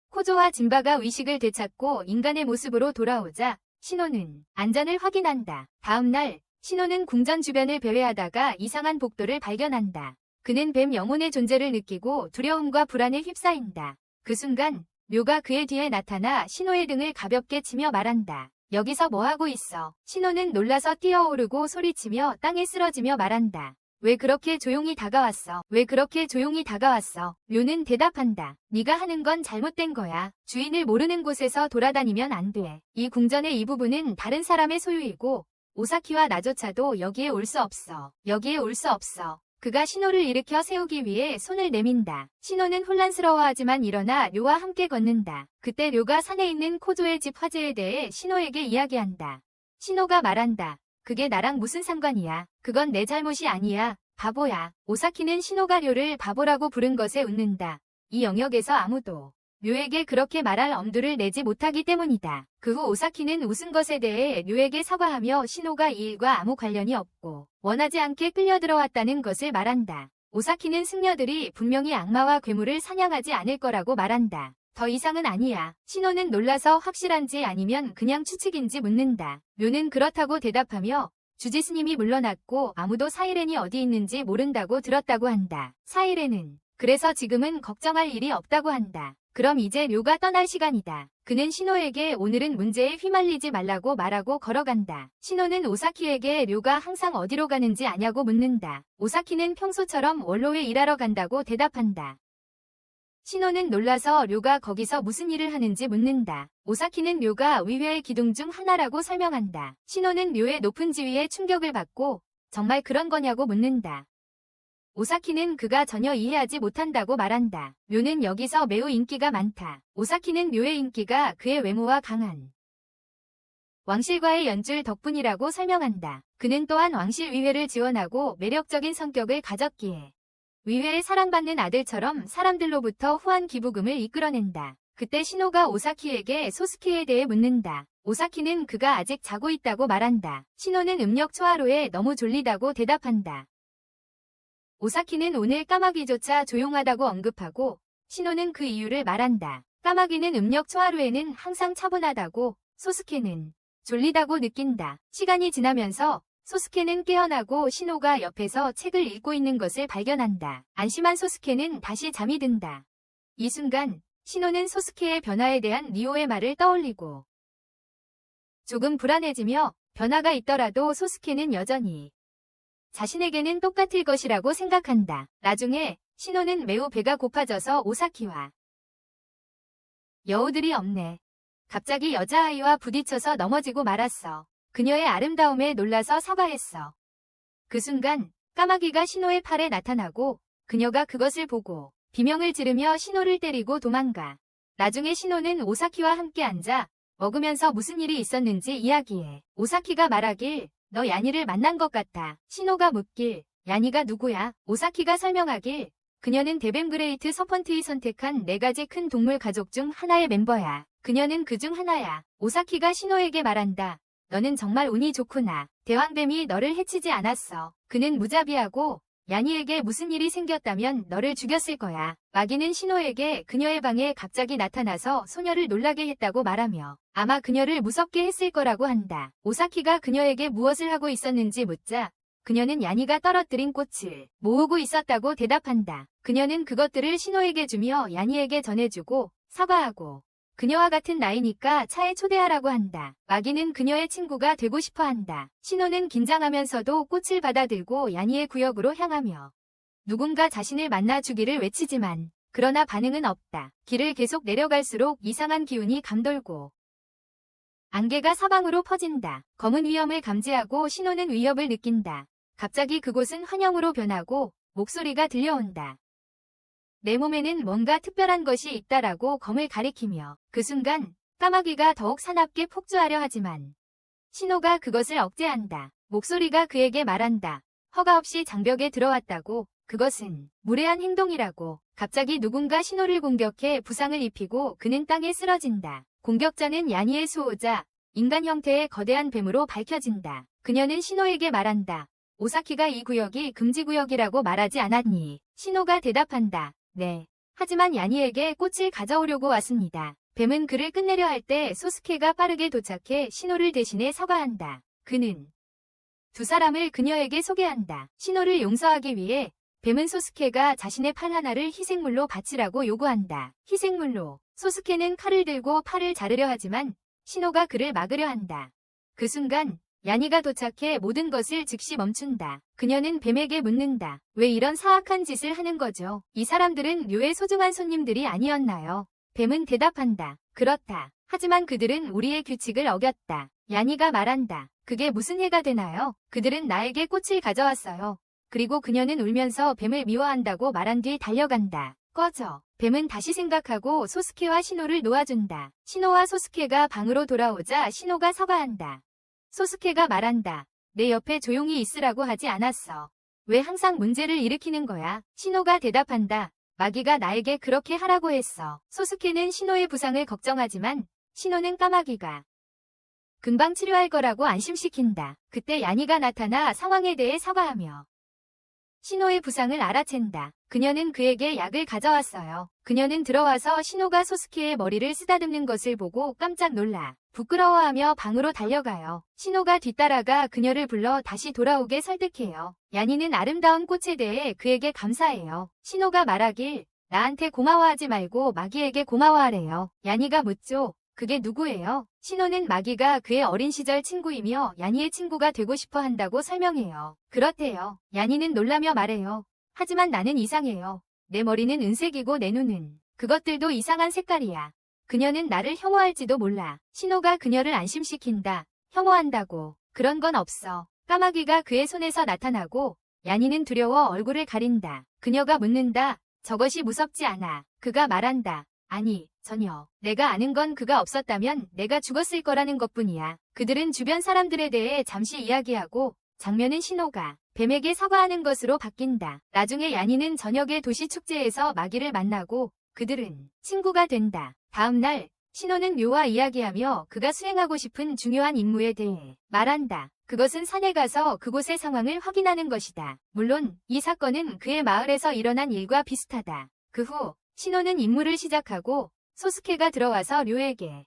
코조와 진바가 의식을 되찾고 인간의 모습으로 돌아오자 신호는 안전을 확인한다. 다음 날 신호는 궁전 주변을 배회하다가 이상한 복도를 발견한다. 그는 뱀 영혼의 존재를 느끼고 두려움과 불안에 휩싸인다. 그 순간 묘가 그의 뒤에 나타나 신호의 등을 가볍게 치며 말한다. 여기서 뭐하고 있어? 신호는 놀라서 뛰어오르고 소리치며 땅에 쓰러지며 말한다. 왜 그렇게 조용히 다가왔어? 왜 그렇게 조용히 다가왔어? 묘는 대답한다. 네가 하는 건 잘못된 거야. 주인을 모르는 곳에서 돌아다니면 안 돼. 이 궁전의 이 부분은 다른 사람의 소유이고 오사키와 나조차도 여기에 올 수 없어. 여기에 올 수 없어. 그가 신호를 일으켜 세우기 위해 손을 내민다. 신호는 혼란스러워하지만 일어나 료와 함께 걷는다. 그때 료가 산에 있는 코조의 집 화재에 대해 신호에게 이야기한다. 신호가 말한다. 그게 나랑 무슨 상관이야. 그건 내 잘못이 아니야. 바보야. 오사키는 신호가 료를 바보라고 부른 것에 웃는다. 이 영역에서 아무도 료에게 그렇게 말할 엄두를 내지 못하기 때문이다. 그 후 오사키는 웃은 것에 대해 료에게 사과하며 신호가 이 일과 아무 관련이 없고 원하지 않게 끌려 들어왔다는 것을 말한다. 오사키는 승려들이 분명히 악마와 괴물을 사냥하지 않을 거라고 말한다. 더 이상은 아니야. 신호는 놀라서 확실한지 아니면 그냥 추측인지 묻는다. 묘는 그렇다고 대답하며 주지스님이 물러났고 아무도 사이렌이 어디 있는지 모른다고 들었다고 한다. 사이렌은 그래서 지금은 걱정할 일이 없다고 한다. 그럼 이제 묘가 떠날 시간이다. 그는 신호에게 오늘은 문제에 휘말리지 말라고 말하고 걸어간다. 신호는 오사키에게 묘가 항상 어디로 가는지 아냐고 묻는다. 오사키는 평소처럼 원로에 일하러 간다고 대답한다. 신호는 놀라서 료가 거기서 무슨 일을 하는지 묻는다. 오사키는 료가 의회의 기둥 중 하나라고 설명한다. 신호는 료의 높은 지위에 충격을 받고 정말 그런 거냐고 묻는다. 오사키는 그가 전혀 이해하지 못한다고 말한다. 료는 여기서 매우 인기가 많다. 오사키는 료의 인기가 그의 외모와 강한 왕실과의 연줄 덕분이라고 설명한다. 그는 또한 왕실 위회를 지원하고 매력적인 성격을 가졌기에 위회에 사랑받는 아들처럼 사람들로부터 후한 기부금을 이끌어낸다. 그때 신호가 오사키에게 소스케에 대해 묻는다. 오사키는 그가 아직 자고 있다고 말한다. 신호는 음력 초하루에 너무 졸리다고 대답한다. 오사키는 오늘 까마귀조차 조용하다고 언급하고 신호는 그 이유를 말한다. 까마귀는 음력 초하루에는 항상 차분하다고, 소스케는 졸리다고 느낀다. 시간이 지나면서 소스케는 깨어나고 신호가 옆에서 책을 읽고 있는 것을 발견한다. 안심한 소스케는 다시 잠이 든다. 이 순간 신호는 소스케의 변화에 대한 리오의 말을 떠올리고 조금 불안해지며 변화가 있더라도 소스케는 여전히 자신에게는 똑같을 것이라고 생각한다. 나중에 신호는 매우 배가 고파져서 오사키와 여우들이 없네. 갑자기 여자아이와 부딪혀서 넘어지고 말았어. 그녀의 아름다움에 놀라서 사과했어. 그 순간 까마귀가 신호의 팔에 나타나고 그녀가 그것을 보고 비명을 지르며 신호를 때리고 도망가. 나중에 신호는 오사키와 함께 앉아 먹으면서 무슨 일이 있었는지 이야기해. 오사키가 말하길 너 야니를 만난 것 같아. 신호가 묻길 야니가 누구야? 오사키가 설명하길 그녀는 데벤그레이트 서펀트이 선택한 4가지 큰 동물 가족 중 하나의 멤버야. 그녀는 그 중 하나야. 오사키가 신호에게 말한다. 너는 정말 운이 좋구나. 대왕뱀이 너를 해치지 않았어. 그는 무자비하고 야니에게 무슨 일이 생겼다면 너를 죽였을 거야. 마기는 신호에게 그녀의 방에 갑자기 나타나서 소녀를 놀라게 했다고 말하며 아마 그녀를 무섭게 했을 거라고 한다. 오사키가 그녀에게 무엇을 하고 있었는지 묻자 그녀는 야니가 떨어뜨린 꽃을 모으고 있었다고 대답한다. 그녀는 그것들을 신호에게 주며 야니에게 전해주고 사과하고 그녀와 같은 나이니까 차에 초대하라고 한다. 마기는 그녀의 친구가 되고 싶어 한다. 신호는 긴장하면서도 꽃을 받아들고 야니의 구역으로 향하며 누군가 자신을 만나 주기를 외치지만 그러나 반응은 없다. 길을 계속 내려갈수록 이상한 기운이 감돌고 안개가 사방으로 퍼진다. 검은 위험을 감지하고 신호는 위협을 느낀다. 갑자기 그곳은 환영으로 변하고 목소리가 들려온다. 내 몸에는 뭔가 특별한 것이 있다라고 검을 가리키며 그 순간 까마귀가 더욱 사납게 폭주하려 하지만 신호가 그것을 억제한다. 목소리가 그에게 말한다. 허가 없이 장벽에 들어왔다고. 그것은 무례한 행동이라고. 갑자기 누군가 신호를 공격해 부상을 입히고 그는 땅에 쓰러진다. 공격자는 야니의 수호자, 인간 형태의 거대한 뱀으로 밝혀진다. 그녀는 신호에게 말한다. 오사키가 이 구역이 금지구역이라고 말하지 않았니? 신호가 대답한다. 네. 하지만 야니에게 꽃을 가져오려고 왔습니다. 뱀은 그를 끝내려 할 때 소스케가 빠르게 도착해 신호를 대신해 사과한다. 그는 두 사람을 그녀에게 소개한다. 신호를 용서하기 위해 뱀은 소스케가 자신의 팔 하나를 희생물로 바치라고 요구한다. 희생물로. 소스케는 칼을 들고 팔을 자르려 하지만 신호가 그를 막으려 한다. 그 순간 야니가 도착해 모든 것을 즉시 멈춘다. 그녀는 뱀에게 묻는다. 왜 이런 사악한 짓을 하는 거죠? 이 사람들은 묘의 소중한 손님들이 아니었나요? 뱀은 대답한다. 그렇다. 하지만 그들은 우리의 규칙을 어겼다. 야니가 말한다. 그게 무슨 해가 되나요? 그들은 나에게 꽃을 가져왔어요. 그리고 그녀는 울면서 뱀을 미워한다고 말한 뒤 달려간다. 꺼져. 뱀은 다시 생각하고 소스케와 신호를 놓아준다. 신호와 소스케가 방으로 돌아오자 신호가 사과한다. 소스케가 말한다. 내 옆에 조용히 있으라고 하지 않았어. 왜 항상 문제를 일으키는 거야? 신호가 대답한다. 마기가 나에게 그렇게 하라고 했어. 소스케는 신호의 부상을 걱정하지만 신호는 까마귀가 금방 치료할 거라고 안심시킨다. 그때 야니가 나타나 상황에 대해 사과하며 신호의 부상을 알아챈다. 그녀는 그에게 약을 가져왔어요. 그녀는 들어와서 신호가 소스케의 머리를 쓰다듬는 것을 보고 깜짝 놀라 부끄러워하며 방으로 달려가요. 신호가 뒤따라가 그녀를 불러 다시 돌아오게 설득해요. 야니는 아름다운 꽃에 대해 그에게 감사해요. 신호가 말하길 나한테 고마워하지 말고 마기에게 고마워하래요. 야니가 묻죠. 그게 누구예요? 신호는 마기가 그의 어린 시절 친구이며 야니의 친구가 되고 싶어 한다고 설명해요. 그렇대요. 야니는 놀라며 말해요. 하지만 나는 이상해요. 내 머리는 은색이고 내 눈은 그것들도 이상한 색깔이야. 그녀는 나를 혐오할지도 몰라. 신호가 그녀를 안심시킨다. 혐오한다고. 그런 건 없어. 까마귀가 그의 손에서 나타나고 야니는 두려워 얼굴을 가린다. 그녀가 묻는다. 저것이 무섭지 않아. 그가 말한다. 아니, 전혀. 내가 아는 건 그가 없었다면 내가 죽었을 거라는 것뿐이야. 그들은 주변 사람들에 대해 잠시 이야기하고 장면은 신호가 뱀에게 사과하는 것으로 바뀐다. 나중에 야니는 저녁의 도시 축제에서 마기를 만나고 그들은 친구가 된다. 다음 날 신호는 묘와 이야기하며 그가 수행하고 싶은 중요한 임무에 대해 말한다. 그것은 산에 가서 그곳의 상황을 확인하는 것이다. 물론 이 사건은 그의 마을에서 일어난 일과 비슷하다. 그 후 신호는 임무를 시작하고 소스케가 들어와서 료에게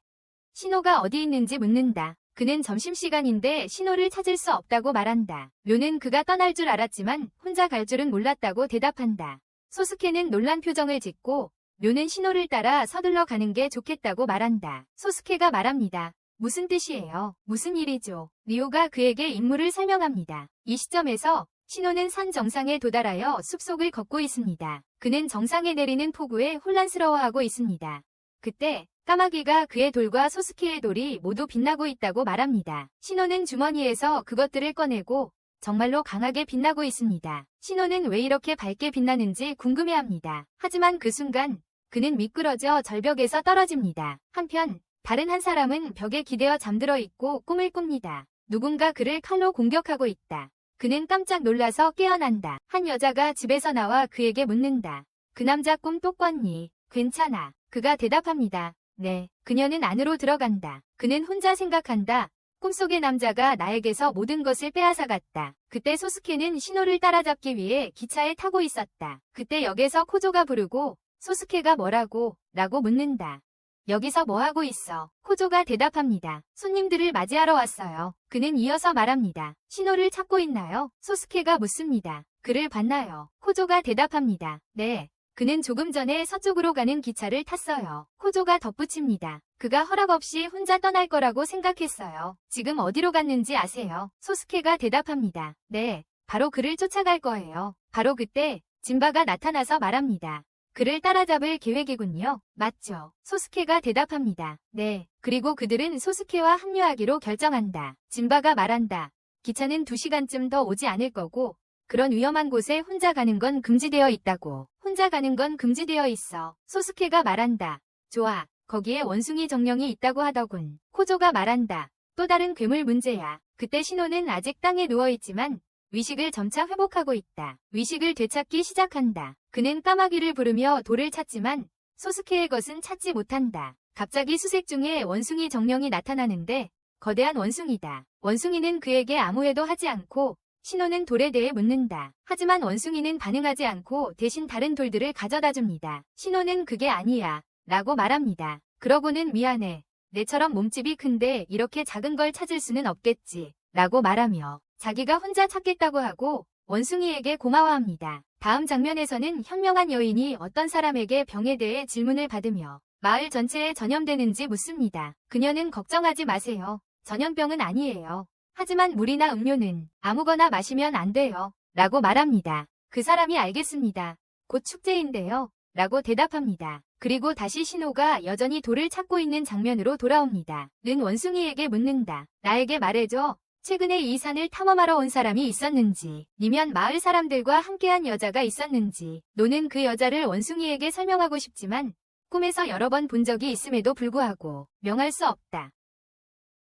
신호가 어디 있는지 묻는다. 그는 점심시간인데 신호를 찾을 수 없다고 말한다. 료는 그가 떠날 줄 알았지만 혼자 갈 줄은 몰랐다고 대답한다. 소스케는 놀란 표정을 짓고 료는 신호를 따라 서둘러 가는 게 좋겠다고 말한다. 소스케가 말합니다. 무슨 뜻이에요? 무슨 일이죠? 리오가 그에게 임무를 설명합니다. 이 시점에서 신호는 산 정상에 도달하여 숲속을 걷고 있습니다. 그는 정상에 내리는 폭우에 혼란스러워하고 있습니다. 그때 까마귀가 그의 돌과 소스케의 돌이 모두 빛나고 있다고 말합니다. 신호는 주머니에서 그것들을 꺼내고 정말로 강하게 빛나고 있습니다. 신호는 왜 이렇게 밝게 빛나는지 궁금해합니다. 하지만 그 순간 그는 미끄러져 절벽에서 떨어집니다. 한편 다른 한 사람은 벽에 기대어 잠들어 있고 꿈을 꿉니다. 누군가 그를 칼로 공격하고 있다. 그는 깜짝 놀라서 깨어난다. 한 여자가 집에서 나와 그에게 묻는다. 그 남자 꿈 또 꿨니? 괜찮아. 그가 대답합니다. 네. 그녀는 안으로 들어간다. 그는 혼자 생각한다. 꿈속의 남자가 나에게서 모든 것을 빼앗아갔다. 그때 소스케는 신호를 따라잡기 위해 기차에 타고 있었다. 그때 역에서 코조가 부르고 소스케가 뭐라고? 라고 묻는다. 여기서 뭐하고 있어? 코조가 대답합니다. 손님들을 맞이하러 왔어요. 그는 이어서 말합니다. 신호를 찾고 있나요? 소스케가 묻습니다. 그를 봤나요? 코조가 대답합니다. 네. 그는 조금 전에 서쪽으로 가는 기차를 탔어요. 코조가 덧붙입니다. 그가 허락 없이 혼자 떠날 거라고 생각했어요. 지금 어디로 갔는지 아세요? 소스케가 대답합니다. 네. 바로 그를 쫓아갈 거예요. 바로 그때 진바가 나타나서 말합니다. 그를 따라잡을 계획이군요. 맞죠? 소스케가 대답합니다. 네. 그리고 그들은 소스케와 합류하기로 결정한다. 진바가 말한다. 기차는 2시간쯤 더 오지 않을 거고 그런 위험한 곳에 혼자 가는 건 금지되어 있다고. 혼자 가는 건 금지되어 있어. 소스케가 말한다. 좋아. 거기에 원숭이 정령이 있다고 하더군. 코조가 말한다. 또 다른 괴물 문제야. 그때 신호는 아직 땅에 누워있지만 위식을 점차 회복하고 있다. 위식을 되찾기 시작한다. 그는 까마귀를 부르며 돌을 찾지만 소스케의 것은 찾지 못한다. 갑자기 수색 중에 원숭이 정령이 나타나는데 거대한 원숭이다. 원숭이는 그에게 아무 해도 하지 않고 신호는 돌에 대해 묻는다. 하지만 원숭이는 반응하지 않고 대신 다른 돌들을 가져다 줍니다. 신호는 그게 아니야 라고 말합니다. 그러고는 미안해. 내처럼 몸집이 큰데 이렇게 작은 걸 찾을 수는 없겠지 라고 말하며 자기가 혼자 찾겠다고 하고 원숭이에게 고마워합니다. 다음 장면에서는 현명한 여인이 어떤 사람에게 병에 대해 질문을 받으며 마을 전체에 전염되는지 묻습니다. 그녀는 걱정하지 마세요. 전염병은 아니에요. 하지만 물이나 음료는 아무거나 마시면 안 돼요. 라고 말합니다. 그 사람이 알겠습니다. 곧 축제인데요. 라고 대답합니다. 그리고 다시 신호가 여전히 돌을 찾고 있는 장면으로 돌아옵니다. 는 원숭이에게 묻는다. 나에게 말해줘. 최근에 이 산을 탐험하러 온 사람이 있었는지, 아니면 마을 사람들과 함께한 여자가 있었는지, 노는 그 여자를 원숭이에게 설명하고 싶지만 꿈에서 여러 번 본 적이 있음에도 불구하고 명할 수 없다.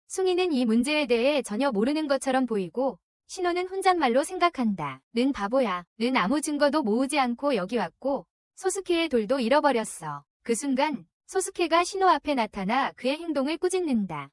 숭이는 이 문제에 대해 전혀 모르는 것처럼 보이고 신호는 혼잣말로 생각한다. 는 바보야. 는 아무 증거도 모으지 않고 여기 왔고 소스케의 돌도 잃어버렸어. 그 순간 소스케가 신호 앞에 나타나 그의 행동을 꾸짖는다.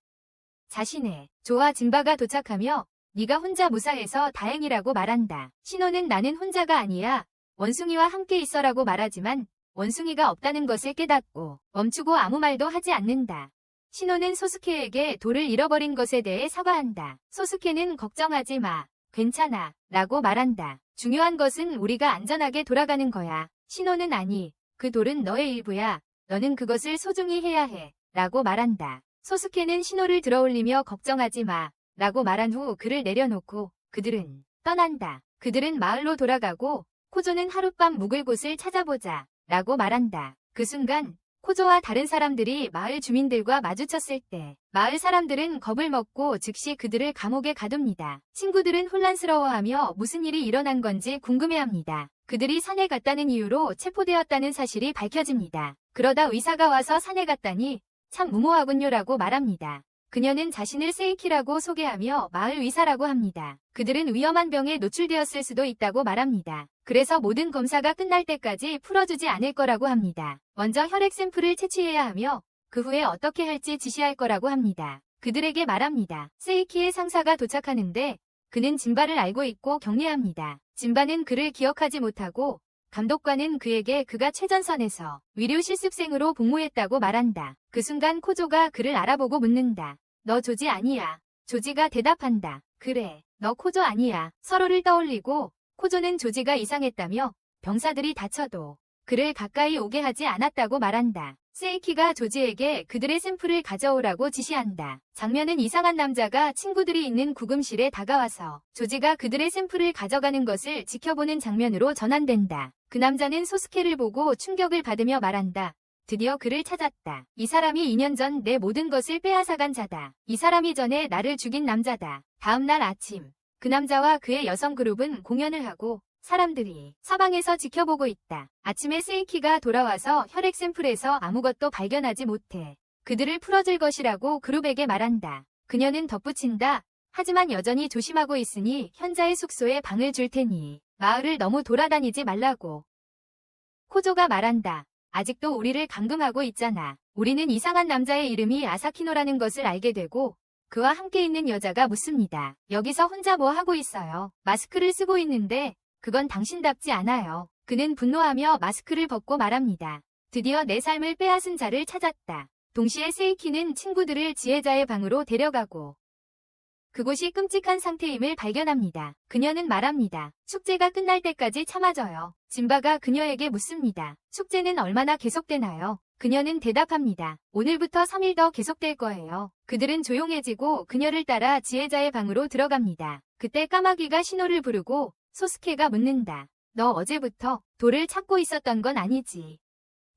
자신의 조와 진바가 도착하며 네가 혼자 무사해서 다행이라고 말한다. 신호는 나는 혼자가 아니야. 원숭이와 함께 있어라고 말하지만 원숭이가 없다는 것을 깨닫고 멈추고 아무 말도 하지 않는다. 신호는 소스케에게 돌을 잃어버린 것에 대해 사과한다. 소스케는 걱정하지 마. 괜찮아. 라고 말한다. 중요한 것은 우리가 안전하게 돌아가는 거야. 신호는 아니. 그 돌은 너의 일부야. 너는 그것을 소중히 해야 해. 라고 말한다. 소스케는 신호를 들어올리며 걱정하지 마. 라고 말한 후 그를 내려놓고 그들은 떠난다. 그들은 마을로 돌아가고 코조는 하룻밤 묵을 곳을 찾아보자. 라고 말한다. 그 순간 코조와 다른 사람들이 마을 주민들과 마주쳤을 때 마을 사람들은 겁을 먹고 즉시 그들을 감옥에 가둡니다. 친구들은 혼란스러워하며 무슨 일이 일어난 건지 궁금해합니다. 그들이 산에 갔다는 이유로 체포되었다는 사실이 밝혀집니다. 그러다 의사가 와서 산에 갔다니 참 무모하군요라고 말합니다. 그녀는 자신을 세이키라고 소개하며 마을 의사라고 합니다. 그들은 위험한 병에 노출되었을 수도 있다고 말합니다. 그래서 모든 검사가 끝날 때까지 풀어주지 않을 거라고 합니다. 먼저 혈액 샘플을 채취해야 하며 그 후에 어떻게 할지 지시할 거라고 합니다. 그들에게 말합니다. 세이키의 상사가 도착하는데 그는 진바를 알고 있고 격려합니다. 진바는 그를 기억하지 못하고 감독관은 그에게 그가 최전선에서 위료 실습생으로 복무했다고 말한다. 그 순간 코조가 그를 알아보고 묻는다. 너 조지 아니야? 조지가 대답한다. 그래, 너 코조 아니야. 서로를 떠올리고 코조는 조지가 이상했다며 병사들이 다쳐도 그를 가까이 오게 하지 않았다고 말한다. 세이키가 조지에게 그들의 샘플을 가져오라고 지시한다. 장면은 이상한 남자가 친구들이 있는 구금실에 다가와서 조지가 그들의 샘플을 가져가는 것을 지켜보는 장면으로 전환된다. 그 남자는 소스케를 보고 충격을 받으며 말한다. 드디어 그를 찾았다. 이 사람이 2년 전 내 모든 것을 빼앗아간 자다. 이 사람이 전에 나를 죽인 남자다. 다음 날 아침, 그 남자와 그의 여성 그룹은 공연을 하고 사람들이 서방에서 지켜보고 있다. 아침에 세이키가 돌아와서 혈액 샘플에서 아무것도 발견하지 못해 그들을 풀어줄 것이라고 그룹에게 말한다. 그녀는 덧붙인다. 하지만 여전히 조심하고 있으니 현자의 숙소에 방을 줄 테니 마을을 너무 돌아다니지 말라고. 코조가 말한다. 아직도 우리를 감금하고 있잖아. 우리는 이상한 남자의 이름이 아사키노라는 것을 알게 되고 그와 함께 있는 여자가 묻습니다. 여기서 혼자 뭐 하고 있어요? 마스크를 쓰고 있는데 그건 당신답지 않아요. 그는 분노하며 마스크를 벗고 말합니다. 드디어 내 삶을 빼앗은 자를 찾았다. 동시에 세이키는 친구들을 지혜자의 방으로 데려가고 그곳이 끔찍한 상태임을 발견합니다. 그녀는 말합니다. 축제가 끝날 때까지 참아줘요. 진바가 그녀에게 묻습니다. 축제는 얼마나 계속되나요? 그녀는 대답합니다. 오늘부터 3일 더 계속될 거예요. 그들은 조용해지고 그녀를 따라 지혜자의 방으로 들어갑니다. 그때 까마귀가 신호를 부르고 소스케가 묻는다. 너 어제부터 돌을 찾고 있었던 건 아니지?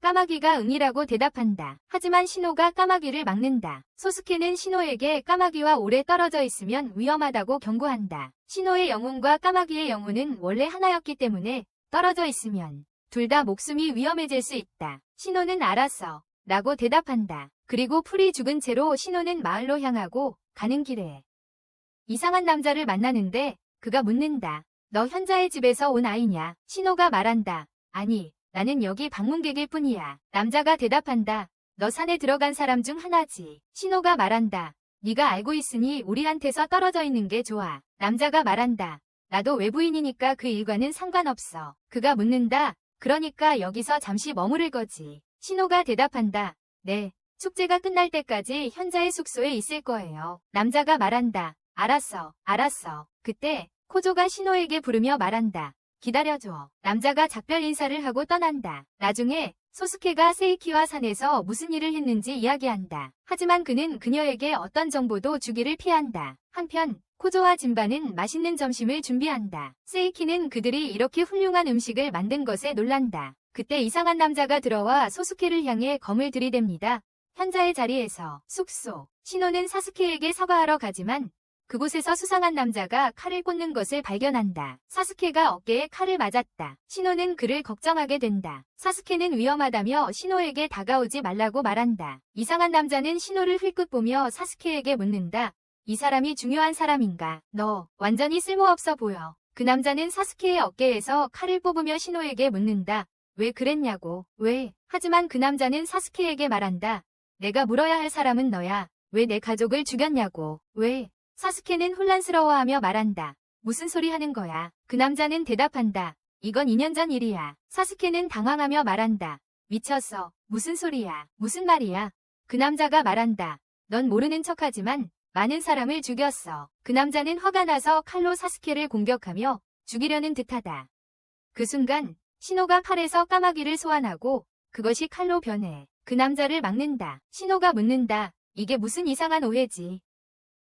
까마귀가 응이라고 대답한다. 하지만 신호가 까마귀를 막는다. 소스케는 신호에게 까마귀와 오래 떨어져 있으면 위험하다고 경고한다. 신호의 영혼과 까마귀의 영혼은 원래 하나였기 때문에 떨어져 있으면 둘 다 목숨이 위험해질 수 있다. 신호는 알았어 라고 대답한다. 그리고 풀이 죽은 채로 신호는 마을로 향하고 가는 길에 이상한 남자를 만나는데 그가 묻는다. 너 현자의 집에서 온 아이냐? 신호가 말한다. 아니, 나는 여기 방문객일 뿐이야. 남자가 대답한다. 너 산에 들어간 사람 중 하나지. 신호가 말한다. 네가 알고 있으니 우리한테서 떨어져 있는 게 좋아. 남자가 말한다. 나도 외부인이니까 그 일과는 상관없어. 그가 묻는다. 그러니까 여기서 잠시 머무를 거지. 신호가 대답한다. 네, 축제가 끝날 때까지 현자의 숙소에 있을 거예요. 남자가 말한다. 알았어, 알았어. 그때 코조가 신호에게 부르며 말한다. 기다려줘. 남자가 작별 인사를 하고 떠난다. 나중에 소스케가 세이키와 산에서 무슨 일을 했는지 이야기한다. 하지만 그는 그녀에게 어떤 정보도 주기를 피한다. 한편 코조와 진바는 맛있는 점심을 준비한다. 세이키는 그들이 이렇게 훌륭한 음식을 만든 것에 놀란다. 그때 이상한 남자가 들어와 소스케를 향해 검을 들이댑니다. 현자의 자리에서 숙소. 신호는 사스케에게 사과하러 가지만 그곳에서 수상한 남자가 칼을 꽂는 것을 발견한다. 사스케가 어깨에 칼을 맞았다. 신호는 그를 걱정하게 된다. 사스케는 위험하다며 신호에게 다가오지 말라고 말한다. 이상한 남자는 신호를 힐끗 보며 사스케에게 묻는다. 이 사람이 중요한 사람인가? 너 완전히 쓸모없어 보여. 그 남자는 사스케의 어깨에서 칼을 뽑으며 신호에게 묻는다. 왜 그랬냐고. 왜? 하지만 그 남자는 사스케에게 말한다. 내가 물어야 할 사람은 너야. 왜 내 가족을 죽였냐고. 왜? 사스케는 혼란스러워하며 말한다. 무슨 소리 하는 거야? 그 남자는 대답한다. 이건 2년 전 일이야. 사스케는 당황하며 말한다. 미쳤어. 무슨 소리야? 무슨 말이야? 그 남자가 말한다. 넌 모르는 척하지만 많은 사람을 죽였어. 그 남자는 화가 나서 칼로 사스케를 공격하며 죽이려는 듯하다. 그 순간 신호가 칼에서 까마귀를 소환하고 그것이 칼로 변해 그 남자를 막는다. 신호가 묻는다. 이게 무슨 이상한 오해지?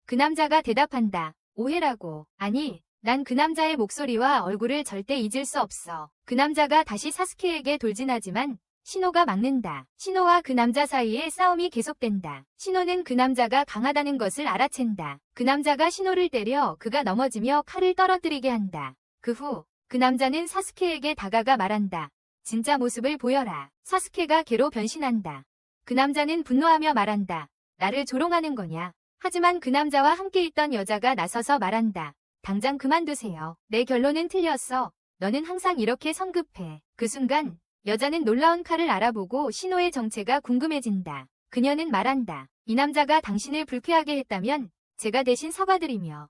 그 남자가 대답한다. 오해라고. 아니, 난 그 남자의 목소리와 얼굴을 절대 잊을 수 없어. 그 남자가 다시 사스케에게 돌진하지만 신호가 막는다. 신호와 그 남자 사이에 싸움이 계속된다. 신호는 그 남자가 강하다는 것을 알아챈다. 그 남자가 신호를 때려 그가 넘어지며 칼을 떨어뜨리게 한다. 그 후 그 남자는 사스케에게 다가가 말한다. 진짜 모습을 보여라. 사스케가 개로 변신한다. 그 남자는 분노하며 말한다. 나를 조롱하는 거냐? 하지만 그 남자와 함께 있던 여자가 나서서 말한다. 당장 그만두세요. 내 결론은 틀렸어. 너는 항상 이렇게 성급해. 그 순간 여자는 놀라운 칼을 알아보고 신호의 정체가 궁금해진다. 그녀는 말한다. 이 남자가 당신을 불쾌하게 했다면 제가 대신 사과드리며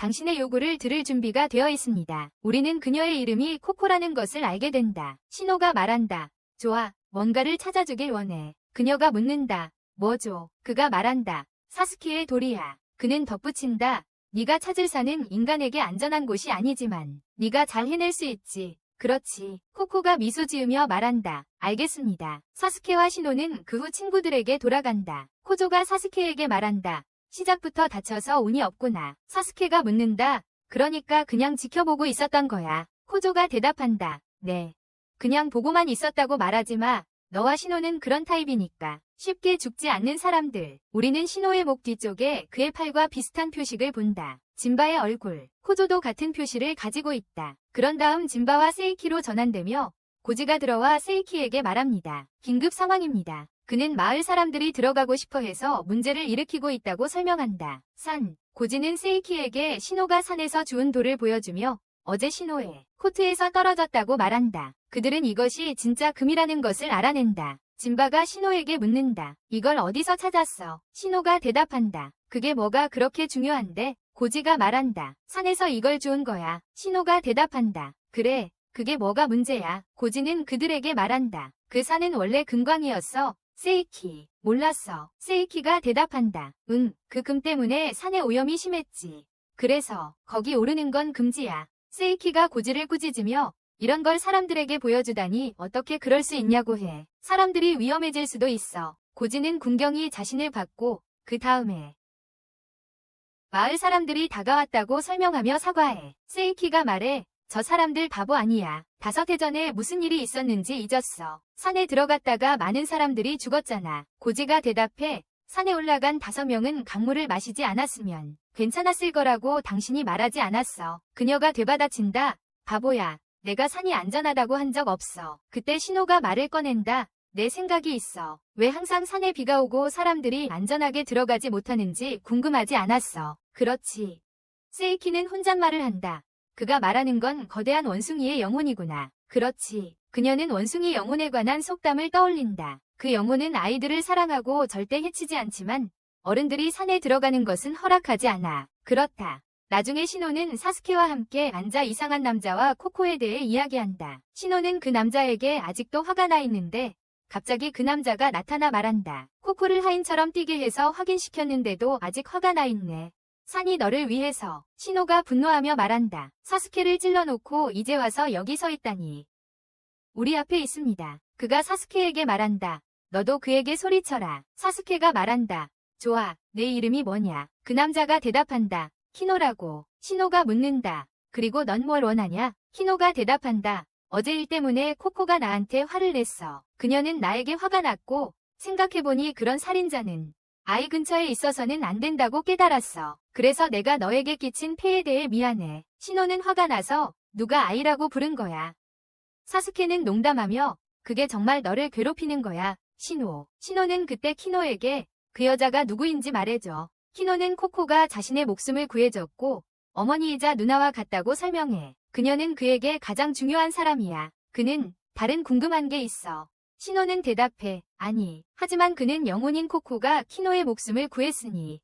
당신의 요구를 들을 준비가 되어 있습니다. 우리는 그녀의 이름이 코코라는 것을 알게 된다. 신호가 말한다. 좋아, 뭔가를 찾아주길 원해. 그녀가 묻는다. 뭐죠? 그가 말한다. 사스케의 돌이야. 그는 덧붙인다. 네가 찾을 산은 인간에게 안전한 곳이 아니지만 네가 잘 해낼 수 있지. 그렇지. 코코가 미소 지으며 말한다. 알겠습니다. 사스케와 신호는 그 후 친구들에게 돌아간다. 코조가 사스케에게 말한다. 시작부터 다쳐서 운이 없구나. 사스케가 묻는다. 그러니까 그냥 지켜보고 있었던 거야. 코조가 대답한다. 네. 그냥 보고만 있었다고 말하지 마. 너와 신호는 그런 타입이니까. 쉽게 죽지 않는 사람들. 우리는 신호의 목 뒤쪽에 그의 팔과 비슷한 표식을 본다. 진바의 얼굴. 코조도 같은 표시를 가지고 있다. 그런 다음 진바와 세이키로 전환되며 고지가 들어와 세이키에게 말합니다. 긴급 상황입니다. 그는 마을 사람들이 들어가고 싶어 해서 문제를 일으키고 있다고 설명한다. 산. 고지는 세이키에게 신호가 산에서 주운 돌을 보여주며 어제 신호의 코트에서 떨어졌다고 말한다. 그들은 이것이 진짜 금이라는 것을 알아낸다. 진바가 신호에게 묻는다. 이걸 어디서 찾았어? 신호가 대답한다. 그게 뭐가 그렇게 중요한데? 고지가 말한다. 산에서 이걸 주운 거야. 신호가 대답한다. 그래, 그게 뭐가 문제야? 고지는 그들에게 말한다. 그 산은 원래 금광이었어. 세이키, 몰랐어. 세이키가 대답한다. 응, 그 금 때문에 산의 오염이 심했지. 그래서 거기 오르는 건 금지야. 세이키가 고지를 꾸짖으며 이런 걸 사람들에게 보여주다니 어떻게 그럴 수 있냐고 해. 사람들이 위험해질 수도 있어. 고지는 군경이 자신을 받고 그 다음에 마을 사람들이 다가왔다고 설명하며 사과해. 세이키가 말해. 저 사람들 바보 아니야. 5해 전에 무슨 일이 있었는지 잊었어. 산에 들어갔다가 많은 사람들이 죽었잖아. 고지가 대답해. 산에 올라간 5명은 강물을 마시지 않았으면 괜찮았을 거라고 당신이 말하지 않았어. 그녀가 되받아친다. 바보야. 내가 산이 안전하다고 한 적 없어. 그때 신호가 말을 꺼낸다. 내 생각이 있어. 왜 항상 산에 비가 오고 사람들이 안전하게 들어가지 못하는지 궁금하지 않았어. 그렇지. 세이키는 혼잣말을 한다. 그가 말하는 건 거대한 원숭이의 영혼이구나. 그렇지. 그녀는 원숭이 영혼에 관한 속담을 떠올린다. 그 영혼은 아이들을 사랑하고 절대 해치지 않지만 어른들이 산에 들어가는 것은 허락하지 않아. 그렇다. 나중에 신호는 사스케와 함께 앉아 이상한 남자와 코코에 대해 이야기한다. 신호는 그 남자에게 아직도 화가 나 있는데 갑자기 그 남자가 나타나 말한다. 코코를 하인처럼 뛰게 해서 확인시켰는데도 아직 화가 나 있네. 산이 너를 위해서. 신호가 분노하며 말한다. 사스케를 찔러놓고 이제 와서 여기 서 있다니. 우리 앞에 있습니다. 그가 사스케에게 말한다. 너도 그에게 소리쳐라. 사스케가 말한다. 좋아, 내 이름이 뭐냐? 그 남자가 대답한다. 키노라고. 신호가 묻는다. 그리고 넌 뭘 원하냐? 키노가 대답한다. 어제 일 때문에 코코가 나한테 화를 냈어. 그녀는 나에게 화가 났고 생각해보니 그런 살인자는 아이 근처에 있어서는 안 된다고 깨달았어. 그래서 내가 너에게 끼친 폐에 대해 미안해. 신호는 화가 나서 누가 아이라고 부른 거야. 사스케는 농담하며 그게 정말 너를 괴롭히는 거야. 신호는 그때 키노에게 그 여자가 누구인지 말해줘. 키노는 코코가 자신의 목숨을 구해줬고 어머니이자 누나와 같다고 설명해. 그녀는 그에게 가장 중요한 사람이야. 그는 다른 궁금한 게 있어. 신호는 대답해. 아니, 하지만 그는 영혼인 코코가 키노의 목숨을 구했으니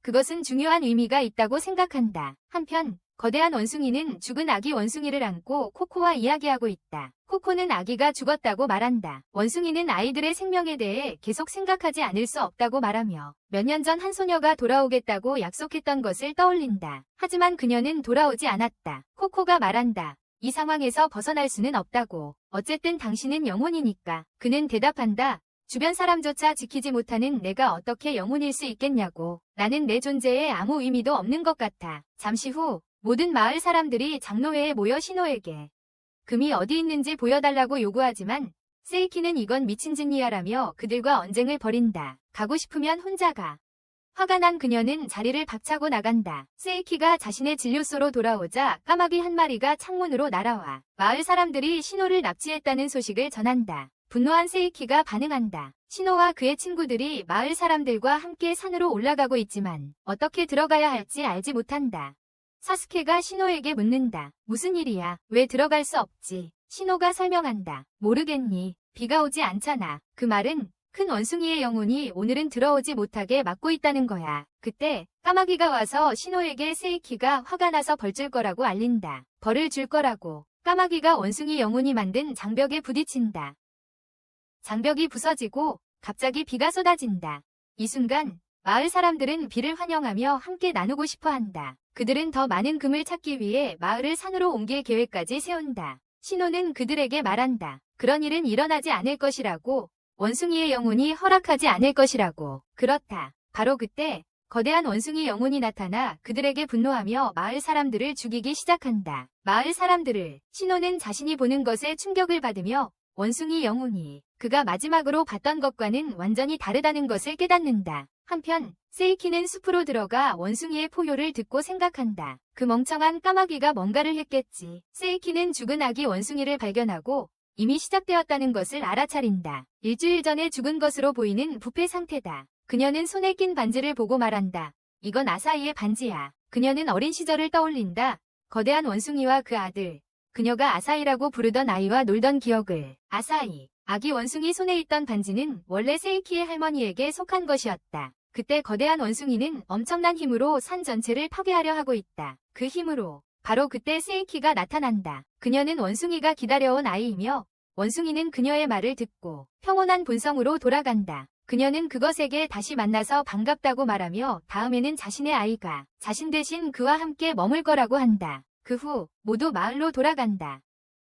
그것은 중요한 의미가 있다고 생각한다. 한편 거대한 원숭이는 죽은 아기 원숭이를 안고 코코와 이야기하고 있다. 코코는 아기가 죽었다고 말한다. 원숭이는 아이들의 생명에 대해 계속 생각하지 않을 수 없다고 말하며 몇 년 전 한 소녀가 돌아오겠다고 약속했던 것을 떠올린다. 하지만 그녀는 돌아오지 않았다. 코코가 말한다. 이 상황에서 벗어날 수는 없다고. 어쨌든 당신은 영혼이니까. 그는 대답한다. 주변 사람조차 지키지 못하는 내가 어떻게 영혼일 수 있겠냐고. 나는 내 존재에 아무 의미도 없는 것 같아. 잠시 후 모든 마을 사람들이 장로회에 모여 신호에게 금이 어디 있는지 보여달라고 요구하지만 세이키는 이건 미친 짓이야라며 그들과 언쟁을 벌인다. 가고 싶으면 혼자 가. 화가 난 그녀는 자리를 박차고 나간다. 세이키가 자신의 진료소로 돌아오자 까마귀 한 마리가 창문으로 날아와 마을 사람들이 신호를 납치했다는 소식을 전한다. 분노한 세이키가 반응한다. 신호와 그의 친구들이 마을 사람들과 함께 산으로 올라가고 있지만 어떻게 들어가야 할지 알지 못한다. 사스케가 신호에게 묻는다. 무슨 일이야? 왜 들어갈 수 없지? 신호가 설명한다. 모르겠니? 비가 오지 않잖아. 그 말은 큰 원숭이의 영혼이 오늘은 들어오지 못하게 막고 있다는 거야. 그때 까마귀가 와서 신호에게 세이키가 화가 나서 벌 줄 거라고 알린다. 벌을 줄 거라고. 까마귀가 원숭이 영혼이 만든 장벽에 부딪힌다. 장벽이 부서지고 갑자기 비가 쏟아진다. 이 순간 마을 사람들은 비를 환영하며 함께 나누고 싶어 한다. 그들은 더 많은 금을 찾기 위해 마을을 산으로 옮길 계획까지 세운다. 신호는 그들에게 말한다. 그런 일은 일어나지 않을 것이라고. 원숭이의 영혼이 허락하지 않을 것이라고. 그렇다. 바로 그때 거대한 원숭이 영혼이 나타나 그들에게 분노하며 마을 사람들을 죽이기 시작한다. 마을 사람들을. 신호는 자신이 보는 것에 충격을 받으며 원숭이 영혼이 그가 마지막으로 봤던 것과는 완전히 다르다는 것을 깨닫는다. 한편 세이키는 숲으로 들어가 원숭이의 포효를 듣고 생각한다. 그 멍청한 까마귀가 뭔가를 했겠지. 세이키는 죽은 아기 원숭이를 발견하고 이미 시작되었다는 것을 알아차린다. 일주일 전에 죽은 것으로 보이는 부패 상태다. 그녀는 손에 낀 반지를 보고 말한다. 이건 아사히의 반지야. 그녀는 어린 시절을 떠올린다. 거대한 원숭이와 그 아들. 그녀가 아사히라고 부르던 아이와 놀던 기억을. 아사히. 아기 원숭이 손에 있던 반지는 원래 세이키의 할머니에게 속한 것이었다. 그때 거대한 원숭이는 엄청난 힘으로 산 전체를 파괴하려 하고 있다. 그 힘으로. 바로 그때 세이키가 나타난다. 그녀는 원숭이가 기다려온 아이이며 원숭이는 그녀의 말을 듣고 평온한 본성으로 돌아간다. 그녀는 그것에게 다시 만나서 반갑다고 말하며 다음에는 자신의 아이가 자신 대신 그와 함께 머물 거라고 한다. 그 후 모두 마을로 돌아간다.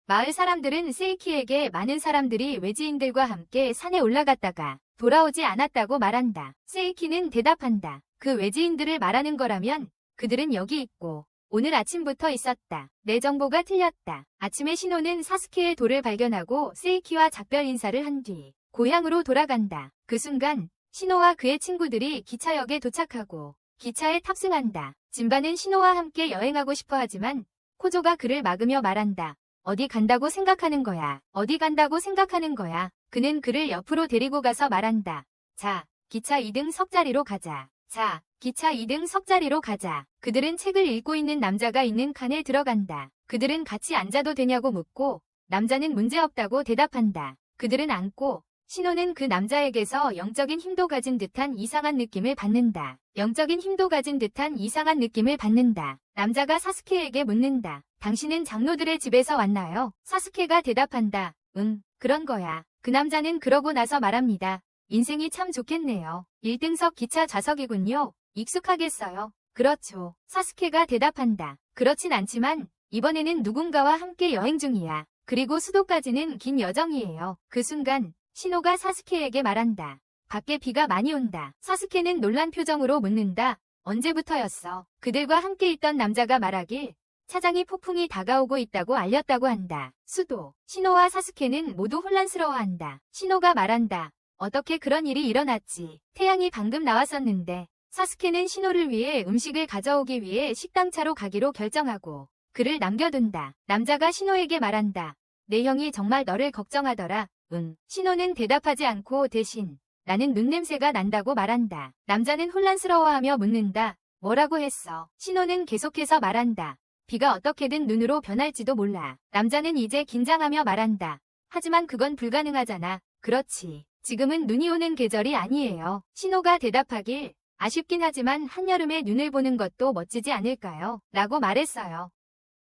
마을 사람들은 세이키에게 많은 사람들이 외지인들과 함께 산에 올라갔다가 돌아오지 않았다고 말한다. 세이키는 대답한다. 그 외지인들을 말하는 거라면 그들은 여기 있고 오늘 아침부터 있었다. 내 정보가 틀렸다. 아침에 신호는 사스케의 돌을 발견하고 세이키와 작별 인사를 한 뒤 고향으로 돌아간다. 그 순간 신호와 그의 친구들이 기차역에 도착하고 기차에 탑승한다. 진바는 신호와 함께 여행하고 싶어 하지만 코조가 그를 막으며 말한다. 어디 간다고 생각하는 거야. 어디 간다고 생각하는 거야. 그는 그를 옆으로 데리고 가서 말한다. 자, 기차 2등 석자리로 가자. 자, 기차 2등 석자리로 가자. 그들은 책을 읽고 있는 남자가 있는 칸에 들어간다. 그들은 같이 앉아도 되냐고 묻고 남자는 문제없다고 대답한다. 그들은 앉고 신호는 그 남자에게서 영적인 힘도 가진 듯한 이상한 느낌을 받는다. 영적인 힘도 가진 듯한 이상한 느낌을 받는다. 남자가 사스케에게 묻는다. 당신은 장로들의 집에서 왔나요? 사스케가 대답한다. 응, 그런 거야. 그 남자는 그러고 나서 말합니다. 인생이 참 좋겠네요. 1등석 기차 좌석이군요. 익숙하겠어요. 그렇죠. 사스케가 대답한다. 그렇진 않지만 이번에는 누군가와 함께 여행 중이야. 그리고 수도까지는 긴 여정이에요. 그 순간 신호가 사스케에게 말한다. 밖에 비가 많이 온다. 사스케는 놀란 표정으로 묻는다. 언제부터였어? 그들과 함께 있던 남자가 말하길 차장이 폭풍이 다가오고 있다고 알렸다고 한다. 수도. 신호와 사스케는 모두 혼란스러워한다. 신호가 말한다. 어떻게 그런 일이 일어났지? 태양이 방금 나왔었는데. 사스케는 신호를 위해 음식을 가져오기 위해 식당차로 가기로 결정하고 그를 남겨둔다. 남자가 신호에게 말한다. 내 형이 정말 너를 걱정하더라. 응. 신호는 대답하지 않고 대신 나는 눈냄새가 난다고 말한다. 남자는 혼란스러워하며 묻는다. 뭐라고 했어? 신호는 계속해서 말한다. 비가 어떻게든 눈으로 변할지도 몰라. 남자는 이제 긴장하며 말한다. 하지만 그건 불가능하잖아. 그렇지. 지금은 눈이 오는 계절이 아니에요. 신호가 대답하길 아쉽긴 하지만 한여름에 눈을 보는 것도 멋지지 않을까요? 라고 말했어요.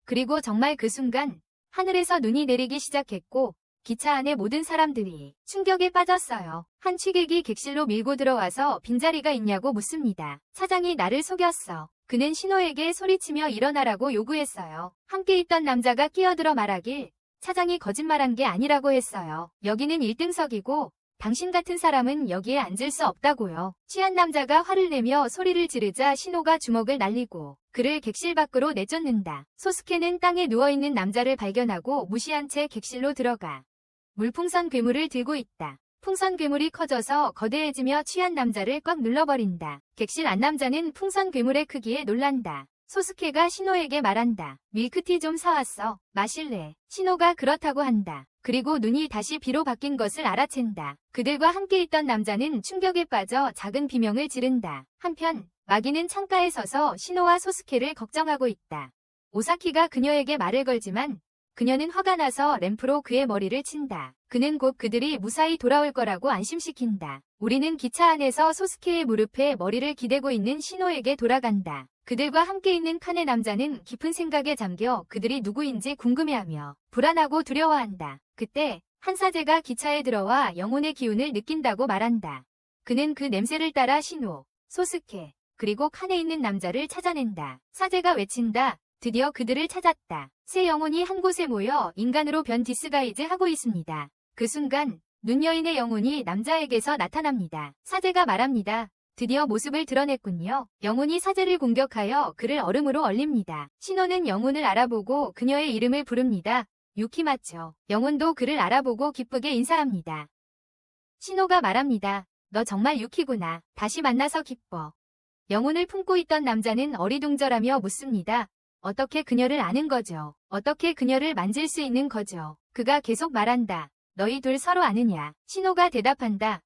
그리고 정말 그 순간 하늘에서 눈이 내리기 시작했고 기차 안의 모든 사람들이 충격에 빠졌어요. 한 취객이 객실로 밀고 들어와서 빈자리가 있냐고 묻습니다. 차장이 나를 속였어. 그는 신호에게 소리치며 일어나라고 요구했어요. 함께 있던 남자가 끼어들어 말하길 차장이 거짓말한 게 아니라고 했어요. 여기는 1등석이고 당신 같은 사람은 여기에 앉을 수 없다고요. 취한 남자가 화를 내며 소리를 지르자 신호가 주먹을 날리고 그를 객실 밖으로 내쫓는다. 소스케는 땅에 누워있는 남자를 발견하고 무시한 채 객실로 들어가 물풍선 괴물을 들고 있다. 풍선 괴물이 커져서 거대해지며 취한 남자를 꽉 눌러버린다. 객실 안 남자는 풍선 괴물의 크기에 놀란다. 소스케가 신호에게 말한다. 밀크티 좀 사왔어. 마실래? 신호가 그렇다고 한다. 그리고 눈이 다시 비로 바뀐 것을 알아챈다. 그들과 함께 있던 남자는 충격에 빠져 작은 비명을 지른다. 한편 마기는 창가에 서서 신호와 소스케를 걱정하고 있다. 오사키가 그녀에게 말을 걸지만 그녀는 화가 나서 램프로 그의 머리를 친다. 그는 곧 그들이 무사히 돌아올 거라고 안심시킨다. 우리는 기차 안에서 소스케의 무릎에 머리를 기대고 있는 신호에게 돌아간다. 그들과 함께 있는 칸의 남자는 깊은 생각에 잠겨 그들이 누구인지 궁금해하며 불안하고 두려워한다. 그때 한 사제가 기차에 들어와 영혼의 기운을 느낀다고 말한다. 그는 그 냄새를 따라 신호, 소스케, 그리고 칸에 있는 남자를 찾아낸다. 사제가 외친다. 드디어 그들을 찾았다. 세 영혼이 한 곳에 모여 인간으로 변 디스가이즈 하고 있습니다. 그 순간 눈 여인의 영혼이 남자에게서 나타납니다. 사제가 말합니다. 드디어 모습을 드러냈군요. 영혼이 사제를 공격하여 그를 얼음으로 얼립니다. 신호는 영혼을 알아보고 그녀의 이름을 부릅니다. 유키 맞죠? 영혼도 그를 알아보고 기쁘게 인사합니다. 신호가 말합니다. 너 정말 유키구나. 다시 만나서 기뻐. 영혼을 품고 있던 남자는 어리둥절하며 묻습니다. 어떻게 그녀를 아는 거죠? 어떻게 그녀를 만질 수 있는 거죠? 그가 계속 말한다. 너희 둘 서로 아느냐? 신호가 대답한다.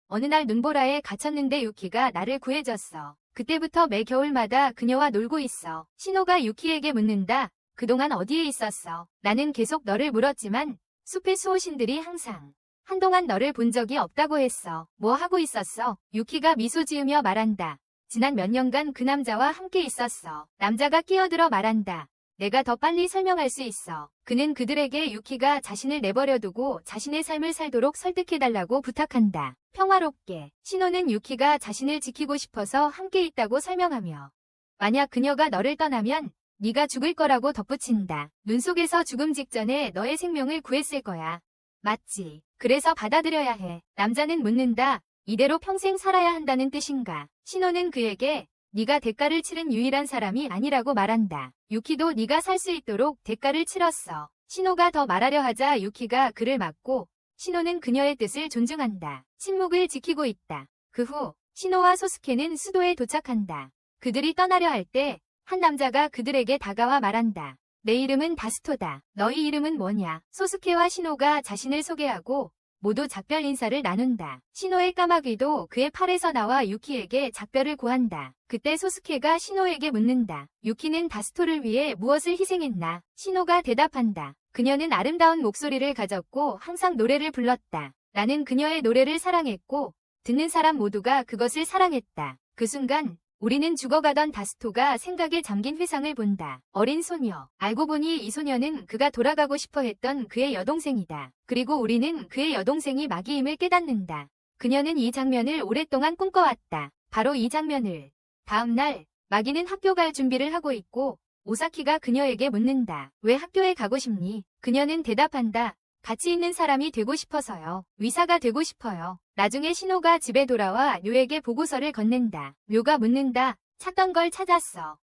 어느 날 눈보라에 갇혔는데 유키가 나를 구해줬어. 그때부터 매 겨울마다 그녀와 놀고 있어. 신호가 유키에게 묻는다. 그동안 어디에 있었어? 나는 계속 너를 물었지만 숲의 수호신들이 항상 한동안 너를 본 적이 없다고 했어. 뭐 하고 있었어? 유키가 미소 지으며 말한다. 지난 몇 년간 그 남자와 함께 있었어. 남자가 끼어들어 말한다. 내가 더 빨리 설명할 수 있어. 그는 그들에게 유키가 자신을 내버려두고 자신의 삶을 살도록 설득해달라고 부탁한다. 평화롭게. 신호는 유키가 자신을 지키고 싶어서 함께 있다고 설명하며 만약 그녀가 너를 떠나면 네가 죽을 거라고 덧붙인다. 눈 속에서 죽음 직전에 너의 생명을 구했을 거야. 맞지? 그래서 받아들여야 해. 남자는 묻는다. 이대로 평생 살아야 한다는 뜻인가? 신호는 그에게 네가 대가를 치른 유일한 사람이 아니라고 말한다. 유키도 네가 살 수 있도록 대가를 치렀어. 신호가 더 말하려 하자 유키가 그를 막고 신호는 그녀의 뜻을 존중한다. 침묵을 지키고 있다. 그 후 신호와 소스케는 수도에 도착한다. 그들이 떠나려 할 때 한 남자가 그들에게 다가와 말한다. 내 이름은 다스토다. 너희 이름은 뭐냐? 소스케와 신호가 자신을 소개하고 모두 작별 인사를 나눈다. 신호의 까마귀도 그의 팔에서 나와 유키에게 작별을 고한다. 그때 소스케가 신호에게 묻는다. 유키는 다스토를 위해 무엇을 희생했나? 신호가 대답한다. 그녀는 아름다운 목소리를 가졌고 항상 노래를 불렀다. 나는 그녀의 노래를 사랑했고 듣는 사람 모두가 그것을 사랑했다. 그 순간 우리는 죽어가던 다스토가 생각에 잠긴 회상을 본다. 어린 소녀. 알고 보니 이 소녀는 그가 돌아가고 싶어 했던 그의 여동생이다. 그리고 우리는 그의 여동생이 마귀임을 깨닫는다. 그녀는 이 장면을 오랫동안 꿈꿔왔다. 바로 이 장면을. 다음 날 마귀는 학교 갈 준비를 하고 있고 오사키가 그녀에게 묻는다. 왜 학교에 가고 싶니? 그녀는 대답한다. 같이 있는 사람이 되고 싶어서요. 의사가 되고 싶어요. 나중에 신호가 집에 돌아와 료에게 보고서를 건넨다. 료가 묻는다. 찾던 걸 찾았어.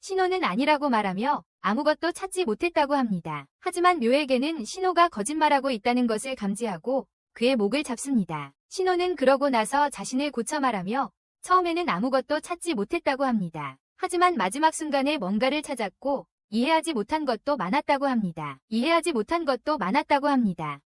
신호는 아니라고 말하며 아무것도 찾지 못했다고 합니다. 하지만 료에게는 신호가 거짓말하고 있다는 것을 감지하고 그의 목을 잡습니다. 신호는 그러고 나서 자신을 고쳐 말하며 처음에는 아무것도 찾지 못했다고 합니다. 하지만 마지막 순간에 뭔가를 찾았고 이해하지 못한 것도 많았다고 합니다.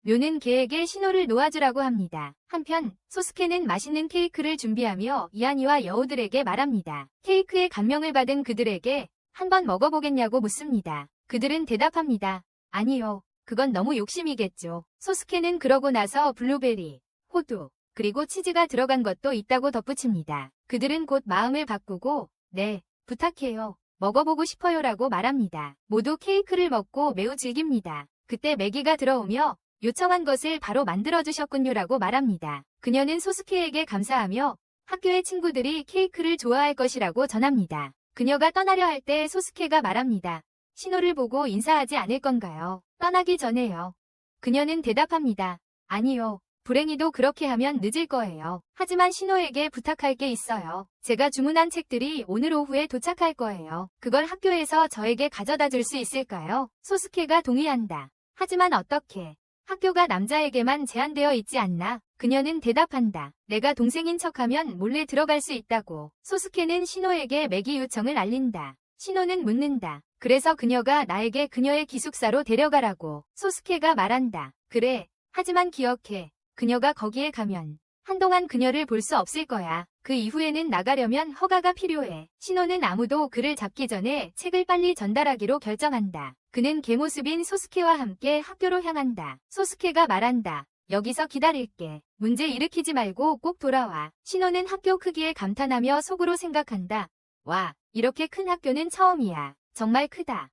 료는 걔에게 신호를 놓아주라고 합니다. 한편 소스케는 맛있는 케이크를 준비하며 이안이와 여우들에게 말합니다. 케이크에 감명을 받은 그들에게 한번 먹어보겠냐고 묻습니다. 그들은 대답합니다. 아니요. 그건 너무 욕심이겠죠. 소스케는 그러고 나서 블루베리, 호두, 그리고 치즈가 들어간 것도 있다고 덧붙입니다. 그들은 곧 마음을 바꾸고 네, 부탁해요. 먹어보고 싶어요라고 말합니다. 모두 케이크를 먹고 매우 즐깁니다. 그때 매기가 들어오며 요청한 것을 바로 만들어주셨군요라고 말합니다. 그녀는 소스케에게 감사하며 학교의 친구들이 케이크를 좋아할 것이라고 전합니다. 그녀가 떠나려 할 때 소스케가 말합니다. 신호를 보고 인사하지 않을 건가요? 떠나기 전에요. 그녀는 대답합니다. 아니요. 불행히도 그렇게 하면 늦을 거예요. 하지만 신호에게 부탁할 게 있어요. 제가 주문한 책들이 오늘 오후에 도착할 거예요. 그걸 학교에서 저에게 가져다 줄 수 있을까요? 소스케가 동의한다. 하지만 어떻게? 학교가 남자에게만 제한되어 있지 않나? 그녀는 대답한다. 내가 동생인 척하면 몰래 들어갈 수 있다고. 소스케는 신호에게 매기 요청을 알린다. 신호는 묻는다. 그래서 그녀가 나에게 그녀의 기숙사로 데려가라고. 소스케가 말한다. 그래. 하지만 기억해. 그녀가 거기에 가면 한동안 그녀를 볼 수 없을 거야. 그 이후에는 나가려면 허가가 필요해. 신호는 아무도 그를 잡기 전에 책을 빨리 전달하기로 결정한다. 그는 개모습인 소스케와 함께 학교로 향한다. 소스케가 말한다. 여기서 기다릴게. 문제 일으키지 말고 꼭 돌아와. 신호는 학교 크기에 감탄하며 속으로 생각한다. 와, 이렇게 큰 학교는 처음이야. 정말 크다.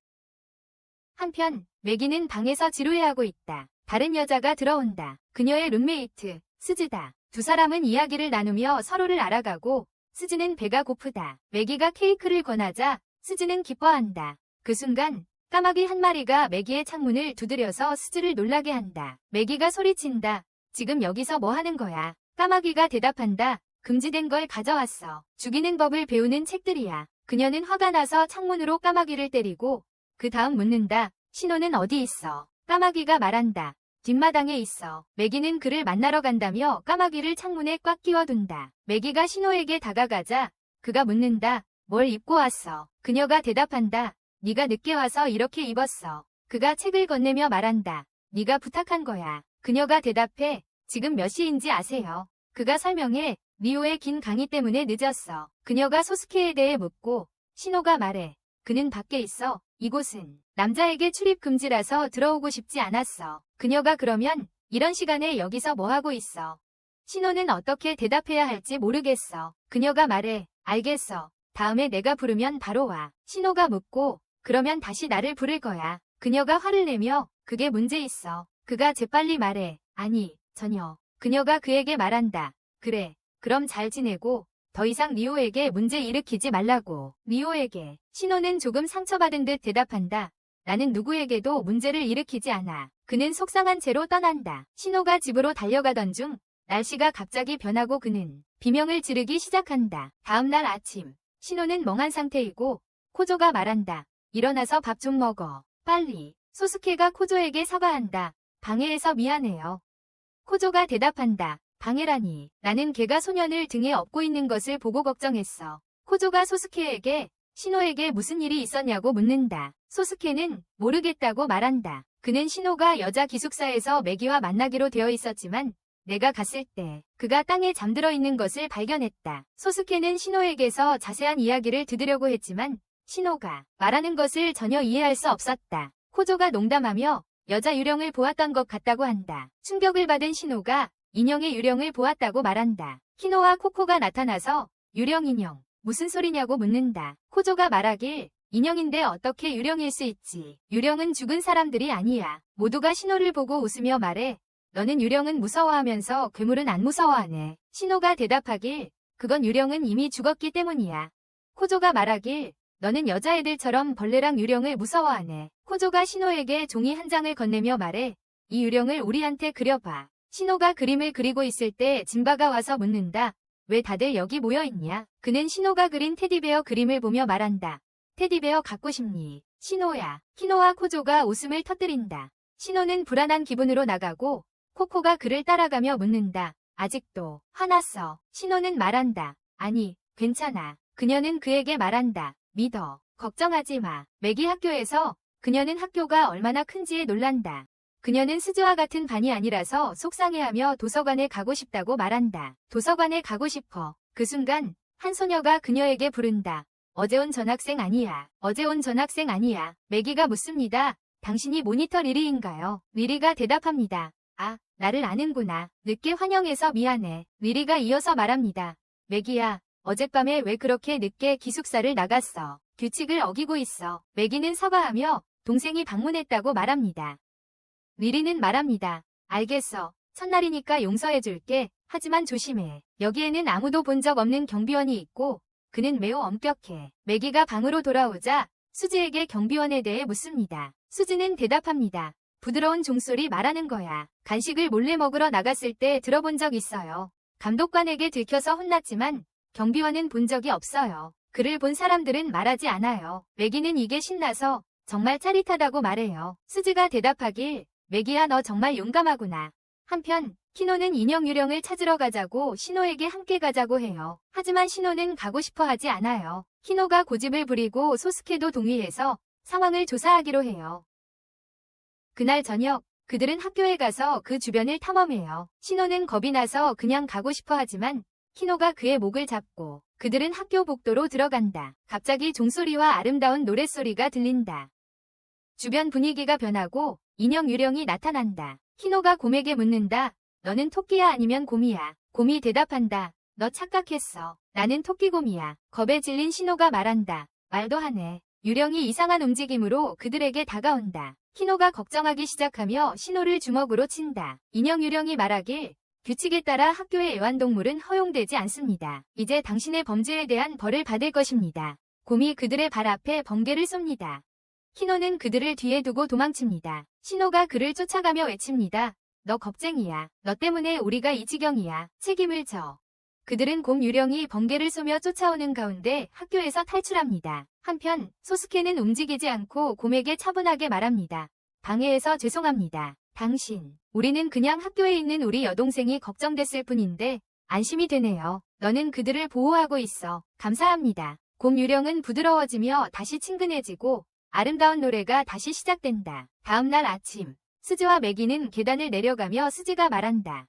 한편 매기는 방에서 지루해하고 있다. 다른 여자가 들어온다. 그녀의 룸메이트, 스즈다. 두 사람은 이야기를 나누며 서로를 알아가고 스즈는 배가 고프다. 매기가 케이크를 권하자 스즈는 기뻐한다. 그 순간 까마귀 한 마리가 매기의 창문을 두드려서 스즈를 놀라게 한다. 매기가 소리친다. 지금 여기서 뭐 하는 거야? 까마귀가 대답한다. 금지된 걸 가져왔어. 죽이는 법을 배우는 책들이야. 그녀는 화가 나서 창문으로 까마귀를 때리고 그 다음 묻는다. 신호는 어디 있어? 까마귀가 말한다. 뒷마당에 있어. 매기는 그를 만나러 간다며 까마귀를 창문에 꽉 끼워둔다. 매기가 신호에게 다가가자 그가 묻는다. 뭘 입고 왔어? 그녀가 대답한다. 네가 늦게 와서 이렇게 입었어. 그가 책을 건네며 말한다. 네가 부탁한 거야. 그녀가 대답해. 지금 몇 시인지 아세요? 그가 설명해. 리오의 긴 강의 때문에 늦었어. 그녀가 소스케에 대해 묻고 신호가 말해. 그는 밖에 있어. 이곳은 남자에게 출입 금지라서 들어오고 싶지 않았어. 그녀가 그러면 이런 시간에 여기서 뭐 하고 있어? 신호는 어떻게 대답해야 할지 모르겠어. 그녀가 말해. 알겠어. 다음에 내가 부르면 바로 와. 신호가 묻고 그러면 다시 나를 부를 거야. 그녀가 화를 내며 그게 문제 있어. 그가 재빨리 말해. 아니, 전혀. 그녀가 그에게 말한다. 그래. 그럼 잘 지내고 더 이상 리오에게 문제 일으키지 말라고. 리오에게. 신호는 조금 상처받은 듯 대답한다. 나는 누구에게도 문제를 일으키지 않아. 그는 속상한 채로 떠난다. 신호가 집으로 달려가던 중 날씨가 갑자기 변하고 그는 비명을 지르기 시작한다. 다음날 아침. 신호는 멍한 상태이고 코조가 말한다. 일어나서 밥 좀 먹어. 빨리. 소스케가 코조에게 사과한다. 방해해서 미안해요. 코조가 대답한다. 방해라니. 나는 걔가 소년을 등에 업고 있는 것을 보고 걱정했어. 코조가 소스케에게 신호에게 무슨 일이 있었냐고 묻는다. 소스케는 모르겠다고 말한다. 그는 신호가 여자 기숙사에서 매기와 만나기로 되어 있었지만 내가 갔을 때 그가 땅에 잠들어 있는 것을 발견했다. 소스케는 신호에게서 자세한 이야기를 듣으려고 했지만 신호가 말하는 것을 전혀 이해할 수 없었다. 코조가 농담하며 여자 유령을 보았던 것 같다고 한다. 충격을 받은 신호가 인형의 유령을 보았다고 말한다. 키노와 코코가 나타나서 유령 인형 무슨 소리냐고 묻는다. 코조가 말하길 인형인데 어떻게 유령일 수 있지. 유령은 죽은 사람들이 아니야. 모두가 신호를 보고 웃으며 말해. 너는 유령은 무서워하면서 괴물은 안 무서워하네. 신호가 대답하길 그건 유령은 이미 죽었기 때문이야. 코조가 말하길 너는 여자애들처럼 벌레랑 유령을 무서워하네. 코조가 신호에게 종이 한 장을 건네며 말해. 이 유령을 우리한테 그려봐. 신호가 그림을 그리고 있을 때 진바가 와서 묻는다. 왜 다들 여기 모여있냐? 그는 신호가 그린 테디베어 그림을 보며 말한다. 테디베어 갖고 싶니? 신호야. 키노와 코조가 웃음을 터뜨린다. 신호는 불안한 기분으로 나가고 코코가 그를 따라가며 묻는다. 아직도 화났어. 신호는 말한다. 아니, 괜찮아. 그녀는 그에게 말한다. 믿어. 걱정하지 마. 매기 학교에서 그녀는 학교가 얼마나 큰지에 놀란다. 그녀는 스즈와 같은 반이 아니라서 속상해하며 도서관에 가고 싶다고 말한다. 도서관에 가고 싶어. 그 순간 한 소녀가 그녀에게 부른다. 어제 온 전학생 아니야. 어제 온 전학생 아니야. 매기가 묻습니다. 당신이 모니터 리리인가요? 리리가 대답합니다. 아, 나를 아는구나. 늦게 환영해서 미안해. 리리가 이어서 말합니다. 매기야, 어젯밤에 왜 그렇게 늦게 기숙사를 나갔어? 규칙을 어기고 있어. 매기는 사과하며 동생이 방문했다고 말합니다. 리리는 말합니다. 알겠어. 첫날이니까 용서해줄게. 하지만 조심해. 여기에는 아무도 본 적 없는 경비원이 있고 그는 매우 엄격해. 매기가 방으로 돌아오자 수지에게 경비원에 대해 묻습니다. 수지는 대답합니다. 부드러운 종소리 말하는 거야. 간식을 몰래 먹으러 나갔을 때 들어본 적 있어요. 감독관에게 들켜서 혼났지만 경비원은 본 적이 없어요. 그를 본 사람들은 말하지 않아요. 매기는 이게 신나서 정말 짜릿하다고 말해요. 수지가 대답하길 매기야 너 정말 용감하구나. 한편 키노는 인형 유령을 찾으러 가자고 신호에게 함께 가자고 해요. 하지만 신호는 가고 싶어 하지 않아요. 키노가 고집을 부리고 소스케도 동의해서 상황을 조사하기로 해요. 그날 저녁 그들은 학교에 가서 그 주변을 탐험해요. 신호는 겁이 나서 그냥 가고 싶어 하지만 키노가 그의 목을 잡고 그들은 학교 복도로 들어간다. 갑자기 종소리와 아름다운 노랫소리가 들린다. 주변 분위기가 변하고 인형 유령이 나타난다. 키노가 곰에게 묻는다. 너는 토끼야 아니면 곰이야? 곰이 대답한다. 너 착각했어. 나는 토끼곰이야. 겁에 질린 시노가 말한다. 말도 하네. 유령이 이상한 움직임으로 그들에게 다가온다. 키노가 걱정하기 시작하며 시노를 주먹으로 친다. 인형 유령이 말하길 규칙에 따라 학교의 애완동물은 허용되지 않습니다. 이제 당신의 범죄에 대한 벌을 받을 것입니다. 곰이 그들의 발 앞에 번개를 쏩니다. 키노는 그들을 뒤에 두고 도망칩니다. 시노가 그를 쫓아가며 외칩니다. 너 겁쟁이야. 너 때문에 우리가 이 지경이야. 책임을 져. 그들은 곰 유령이 번개를 쏘며 쫓아오는 가운데 학교에서 탈출합니다. 한편 소스케는 움직이지 않고 곰에게 차분하게 말합니다. 방해해서 죄송합니다. 당신, 우리는 그냥 학교에 있는 우리 여동생이 걱정됐을 뿐인데 안심이 되네요. 너는 그들을 보호하고 있어. 감사합니다. 곰 유령은 부드러워지며 다시 친근해지고 아름다운 노래가 다시 시작된다. 다음날 아침, 스즈와 매기는 계단을 내려가며 스즈가 말한다.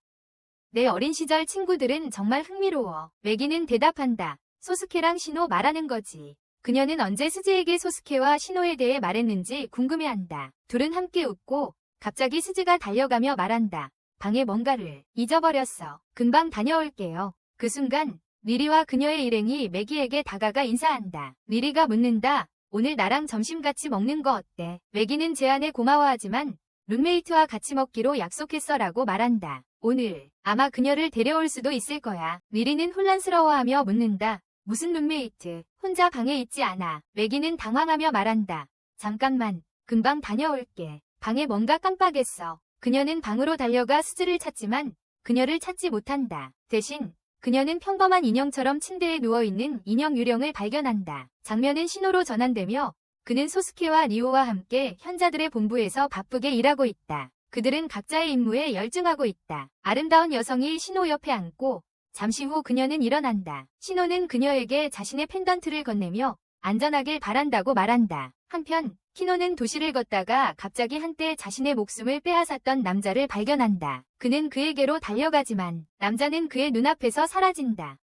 내 어린 시절 친구들은 정말 흥미로워. 매기는 대답한다. 소스케랑 시노 말하는 거지. 그녀는 언제 스즈에게 소스케와 시노에 대해 말했는지 궁금해한다. 둘은 함께 웃고 갑자기 스즈가 달려가며 말한다. 방에 뭔가를 잊어버렸어. 금방 다녀올게요. 그 순간 리리와 그녀의 일행이 매기에게 다가가 인사한다. 리리가 묻는다. 오늘 나랑 점심 같이 먹는 거 어때? 매기는 제안에 고마워하지만 룸메이트와 같이 먹기로 약속했어 라고 말한다. 오늘 아마 그녀를 데려올 수도 있을 거야. 리리는 혼란스러워하며 묻는다. 무슨 룸메이트? 혼자 방에 있지 않아. 매기는 당황하며 말한다. 잠깐만, 금방 다녀올게. 방에 뭔가 깜빡했어. 그녀는 방으로 달려가 스즈를 찾지만 그녀를 찾지 못한다. 대신 그녀는 평범한 인형처럼 침대에 누워있는 인형 유령을 발견한다. 장면은 신호로 전환되며 그는 소스케와 리오와 함께 현자들의 본부에서 바쁘게 일하고 있다. 그들은 각자의 임무에 열중하고 있다. 아름다운 여성이 신호 옆에 앉고 잠시 후 그녀는 일어난다. 신호는 그녀에게 자신의 펜던트를 건네며 안전하길 바란다고 말한다. 한편 키노는 도시를 걷다가 갑자기 한때 자신의 목숨을 빼앗았던 남자를 발견한다. 그는 그에게로 달려가지만 남자는 그의 눈앞에서 사라진다.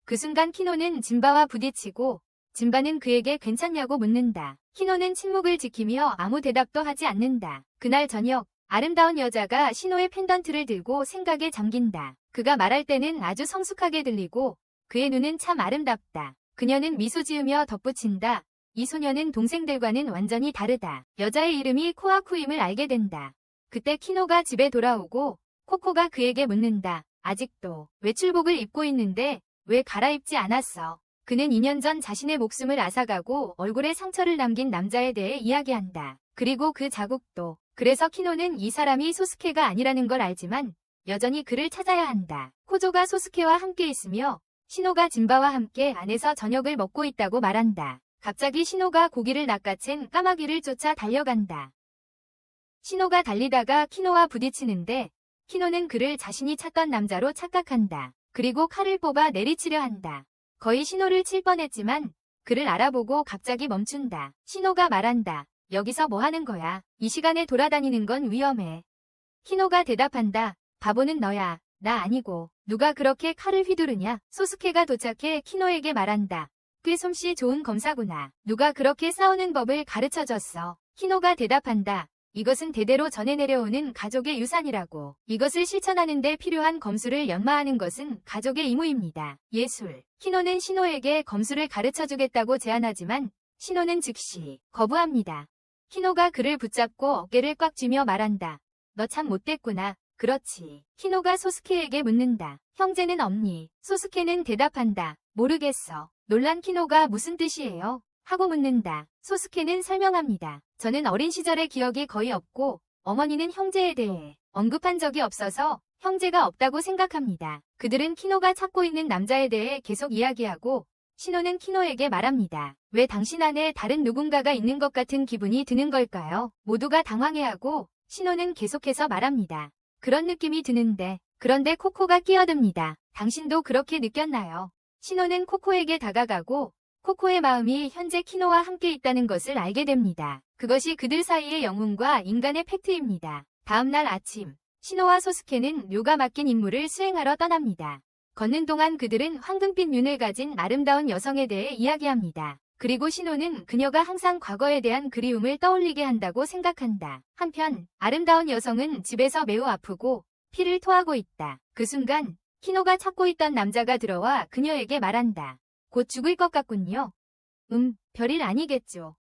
그 순간 키노는 진바와 부딪히고 진바는 그에게 괜찮냐고 묻는다. 키노는 침묵을 지키며 아무 대답도 하지 않는다. 그날 저녁 아름다운 여자가 시노의 펜던트를 들고 생각에 잠긴다. 그가 말할 때는 아주 성숙하게 들리고 그의 눈은 참 아름답다. 그녀는 미소 지으며 덧붙인다. 이 소녀는 동생들과는 완전히 다르다. 여자의 이름이 코아쿠임을 알게 된다. 그때 키노가 집에 돌아오고 코코가 그에게 묻는다. 아직도 외출복을 입고 있는데 왜 갈아입지 않았어? 그는 2년 전 자신의 목숨을 앗아가고 얼굴에 상처를 남긴 남자에 대해 이야기한다. 그리고 그 자국도. 그래서 키노는 이 사람이 소스케가 아니라는 걸 알지만 여전히 그를 찾아야 한다. 호조가 소스케와 함께 있으며 시노가 진바와 함께 안에서 저녁을 먹고 있다고 말한다. 갑자기 시노가 고기를 낚아챈 까마귀를 쫓아 달려간다. 시노가 달리다가 키노와 부딪히는데 키노는 그를 자신이 찾던 남자로 착각한다. 그리고 칼을 뽑아 내리치려 한다. 거의 시노를 칠 뻔했지만 그를 알아보고 갑자기 멈춘다. 시노가 말한다. 여기서 뭐 하는 거야? 이 시간에 돌아다니는 건 위험해. 키노가 대답한다. 바보는 너야. 나 아니고. 누가 그렇게 칼을 휘두르냐? 소스케가 도착해 키노에게 말한다. 꽤 솜씨 좋은 검사구나. 누가 그렇게 싸우는 법을 가르쳐줬어. 키노가 대답한다. 이것은 대대로 전해 내려오는 가족의 유산이라고. 이것을 실천하는 데 필요한 검수를 연마하는 것은 가족의 임무입니다. 예술. 키노는 시노에게 검수를 가르쳐주겠다고 제안하지만 시노는 즉시 거부합니다. 키노가 그를 붙잡고 어깨를 꽉 쥐며 말한다. 너 참 못됐구나. 그렇지. 키노가 소스케에게 묻는다. 형제는 없니? 소스케는 대답한다. 모르겠어. 놀란 키노가 무슨 뜻이에요? 하고 묻는다. 소스케는 설명합니다. 저는 어린 시절의 기억이 거의 없고 어머니는 형제에 대해 언급한 적이 없어서 형제가 없다고 생각합니다. 그들은 키노가 찾고 있는 남자에 대해 계속 이야기하고 시노는 키노에게 말합니다. 왜 당신 안에 다른 누군가가 있는 것 같은 기분이 드는 걸까요? 모두가 당황해하고 시노는 계속해서 말합니다. 그런 느낌이 드는데. 그런데 코코가 끼어듭니다. 당신도 그렇게 느꼈나요? 시노는 코코에게 다가가고 코코의 마음이 현재 키노와 함께 있다는 것을 알게 됩니다. 그것이 그들 사이의 영웅과 인간의 팩트입니다. 다음날 아침, 시노와 소스케는 료가 맡긴 임무를 수행하러 떠납니다. 걷는 동안 그들은 황금빛 눈을 가진 아름다운 여성에 대해 이야기합니다. 그리고 신호는 그녀가 항상 과거에 대한 그리움을 떠올리게 한다고 생각한다. 한편 아름다운 여성은 집에서 매우 아프고 피를 토하고 있다. 그 순간 키노가 찾고 있던 남자가 들어와 그녀에게 말한다. 곧 죽을 것 같군요. 별일 아니겠죠.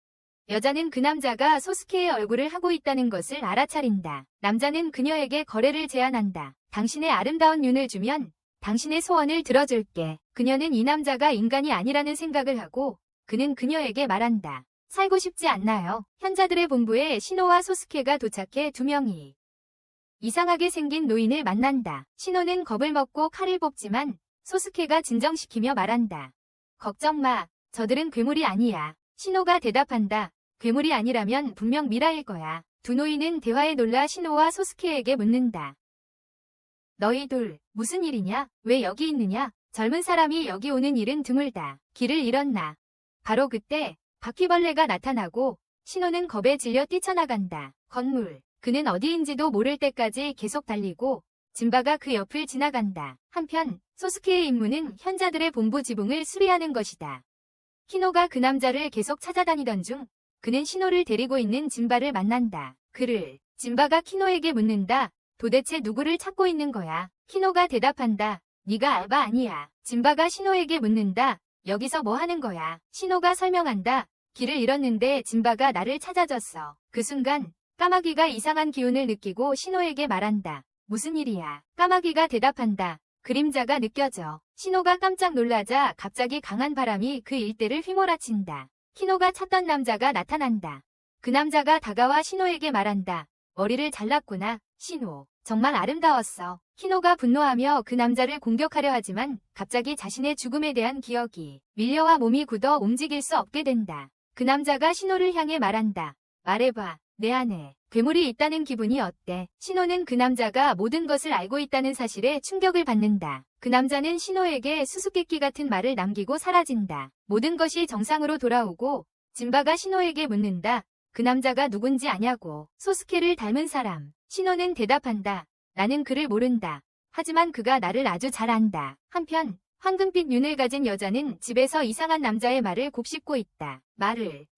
여자는 그 남자가 소스케의 얼굴을 하고 있다는 것을 알아차린다. 남자는 그녀에게 거래를 제안한다. 당신의 아름다운 윤을 주면 당신의 소원을 들어줄게. 그녀는 이 남자가 인간이 아니라는 생각을 하고 그는 그녀에게 말한다. 살고 싶지 않나요? 현자들의 본부에 신호와 소스케가 도착해 두 명이 이상하게 생긴 노인을 만난다. 신호는 겁을 먹고 칼을 뽑지만 소스케가 진정시키며 말한다. 걱정 마. 저들은 괴물이 아니야. 신호가 대답한다. 괴물이 아니라면 분명 미라일 거야. 두 노인은 대화에 놀라 신호와 소스케에게 묻는다. 너희 둘, 무슨 일이냐? 왜 여기 있느냐? 젊은 사람이 여기 오는 일은 드물다. 길을 잃었나? 바로 그때 바퀴벌레가 나타나고 신호는 겁에 질려 뛰쳐나간다. 건물. 그는 어디인지도 모를 때까지 계속 달리고 짐바가 그 옆을 지나간다. 한편 소스케의 임무는 현자들의 본부 지붕을 수리하는 것이다. 키노가 그 남자를 계속 찾아다니던 중 그는 신호를 데리고 있는 짐바를 만난다. 짐바가 키노에게 묻는다. 도대체 누구를 찾고 있는 거야? 키노가 대답한다. 네가 알바 아니야. 짐바가 신호에게 묻는다. 여기서 뭐 하는 거야? 신호가 설명한다. 길을 잃었는데 짐바가 나를 찾아줬어. 그 순간 까마귀가 이상한 기운을 느끼고 신호에게 말한다. 무슨 일이야? 까마귀가 대답한다. 그림자가 느껴져. 신호가 깜짝 놀라자 갑자기 강한 바람이 그 일대를 휘몰아친다. 키노가 찾던 남자가 나타난다. 그 남자가 다가와 신호에게 말한다. 머리를 잘랐구나. 신호. 정말 아름다웠어. 키노가 분노하며 그 남자를 공격하려 하지만 갑자기 자신의 죽음에 대한 기억이 밀려와 몸이 굳어 움직일 수 없게 된다. 그 남자가 신호를 향해 말한다. 말해봐. 내 안에 괴물이 있다는 기분이 어때? 신호는 그 남자가 모든 것을 알고 있다는 사실에 충격을 받는다. 그 남자는 신호에게 수수께끼 같은 말을 남기고 사라진다. 모든 것이 정상으로 돌아오고 짐바가 신호에게 묻는다. 그 남자가 누군지 아냐고. 소스케를 닮은 사람. 신호는 대답한다. 나는 그를 모른다. 하지만 그가 나를 아주 잘 안다. 한편 황금빛 눈을 가진 여자는 집에서 이상한 남자의 말을 곱씹고 있다.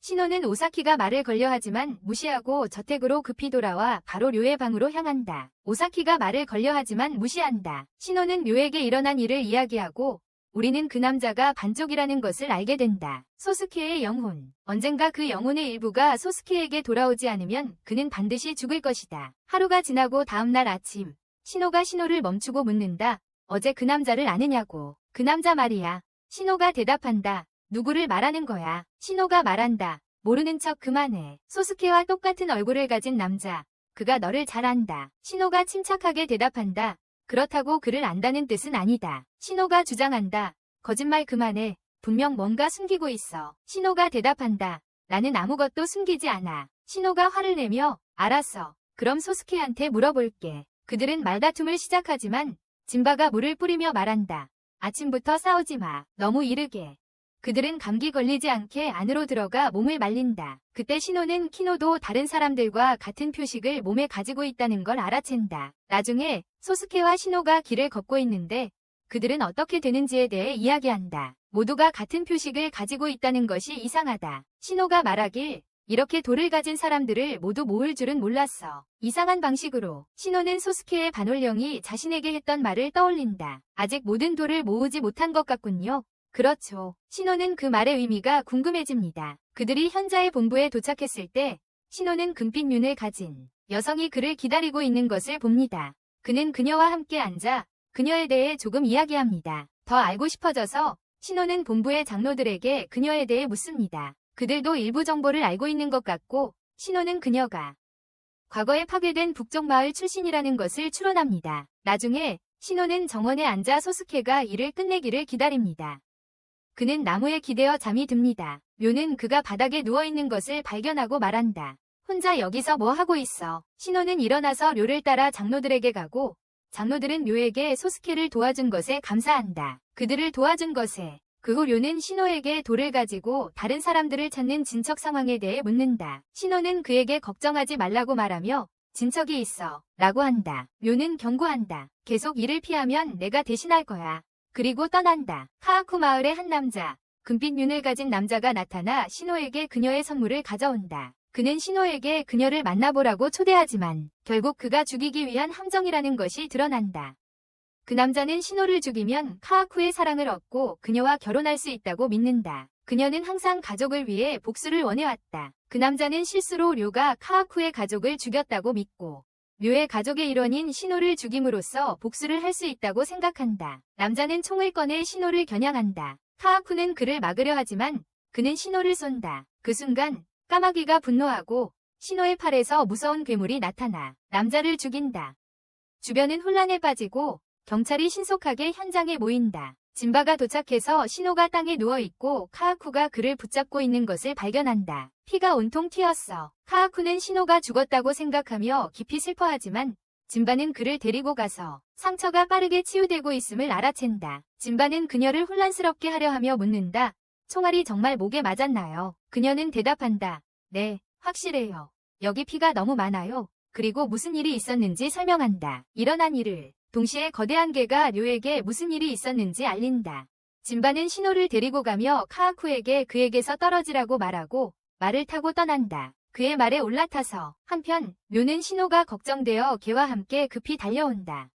신호는 오사키가 말을 걸려 하지만 무시하고 저택으로 급히 돌아와 바로 료의 방으로 향한다. 오사키가 말을 걸려 하지만 무시한다. 신호는 료에게 일어난 일을 이야기하고 우리는 그 남자가 반쪽이라는 것을 알게 된다. 소스케의 영혼. 언젠가 그 영혼의 일부가 소스케에게 돌아오지 않으면 그는 반드시 죽을 것이다. 하루가 지나고 다음날 아침, 신호가 신호를 멈추고 묻는다. 어제 그 남자를 아느냐고. 그 남자 말이야. 신호가 대답한다. 누구를 말하는 거야? 신호가 말한다. 모르는 척 그만해. 소스케와 똑같은 얼굴을 가진 남자. 그가 너를 잘 안다. 신호가 침착하게 대답한다. 그렇다고 그를 안다는 뜻은 아니다. 신호가 주장한다. 거짓말 그만해. 분명 뭔가 숨기고 있어. 신호가 대답한다. 나는 아무것도 숨기지 않아. 신호가 화를 내며 알았어. 그럼 소스케한테 물어볼게. 그들은 말다툼을 시작하지만 짐바가 물을 뿌리며 말한다. 아침부터 싸우지 마. 너무 이르게. 그들은 감기 걸리지 않게 안으로 들어가 몸을 말린다. 그때 신호는 키노도 다른 사람들과 같은 표식을 몸에 가지고 있다는 걸 알아챈다. 나중에 소스케와 신호가 길을 걷고 있는데 그들은 어떻게 되는지에 대해 이야기한다. 모두가 같은 표식을 가지고 있다는 것이 이상하다. 신호가 말하길 이렇게 돌을 가진 사람들을 모두 모을 줄은 몰랐어. 이상한 방식으로 신호는 소스케의 반올령이 자신에게 했던 말을 떠올린다. 아직 모든 돌을 모으지 못한 것 같군요. 그렇죠. 신호는 그 말의 의미가 궁금해집니다. 그들이 현자의 본부에 도착했을 때 신호는 금빛 눈을 가진 여성이 그를 기다리고 있는 것을 봅니다. 그는 그녀와 함께 앉아 그녀에 대해 조금 이야기합니다. 더 알고 싶어져서 신호는 본부의 장로들에게 그녀에 대해 묻습니다. 그들도 일부 정보를 알고 있는 것 같고 신호는 그녀가 과거에 파괴된 북쪽 마을 출신이라는 것을 추론합니다. 나중에 신호는 정원에 앉아 소스케가 일을 끝내기를 기다립니다. 그는 나무에 기대어 잠이 듭니다. 묘는 그가 바닥에 누워있는 것을 발견하고 말한다. 혼자 여기서 뭐 하고 있어? 신호는 일어나서 묘를 따라 장로들에게 가고 장로들은 묘에게 소스케를 도와준 것에 감사한다. 그들을 도와준 것에 그 후 료는 신호에게 돌을 가지고 다른 사람들을 찾는 진척 상황에 대해 묻는다. 신호는 그에게 걱정하지 말라고 말하며 진척이 있어 라고 한다. 료는 경고한다. 계속 이를 피하면 내가 대신할 거야. 그리고 떠난다. 카하쿠 마을의 한 남자. 금빛 눈을 가진 남자가 나타나 신호에게 그녀의 선물을 가져온다. 그는 신호에게 그녀를 만나보라고 초대하지만 결국 그가 죽이기 위한 함정이라는 것이 드러난다. 그 남자는 신호를 죽이면 카하쿠의 사랑을 얻고 그녀와 결혼할 수 있다고 믿는다. 그녀는 항상 가족을 위해 복수를 원해왔다. 그 남자는 실수로 료가 카하쿠의 가족을 죽였다고 믿고 료의 가족의 일원인 신호를 죽임으로써 복수를 할 수 있다고 생각한다. 남자는 총을 꺼내 신호를 겨냥한다. 카하쿠는 그를 막으려 하지만 그는 신호를 쏜다. 그 순간 까마귀가 분노하고 신호의 팔에서 무서운 괴물이 나타나 남자를 죽인다. 주변은 혼란에 빠지고 경찰이 신속하게 현장에 모인다. 진바가 도착해서 신호가 땅에 누워있고 카하쿠가 그를 붙잡고 있는 것을 발견한다. 피가 온통 튀었어. 카하쿠는 신호가 죽었다고 생각하며 깊이 슬퍼하지만 진바는 그를 데리고 가서 상처가 빠르게 치유되고 있음을 알아챈다. 진바는 그녀를 혼란스럽게 하려 하며 묻는다. 총알이 정말 목에 맞았나요? 그녀는 대답한다. 네, 확실해요. 여기 피가 너무 많아요. 그리고 무슨 일이 있었는지 설명한다. 일어난 일을. 동시에 거대한 개가 료에게 무슨 일이 있었는지 알린다. 진바는 신호를 데리고 가며 카하쿠에게 그에게서 떨어지라고 말하고 말을 타고 떠난다. 그의 말에 올라타서 한편 료는 신호가 걱정되어 개와 함께 급히 달려온다.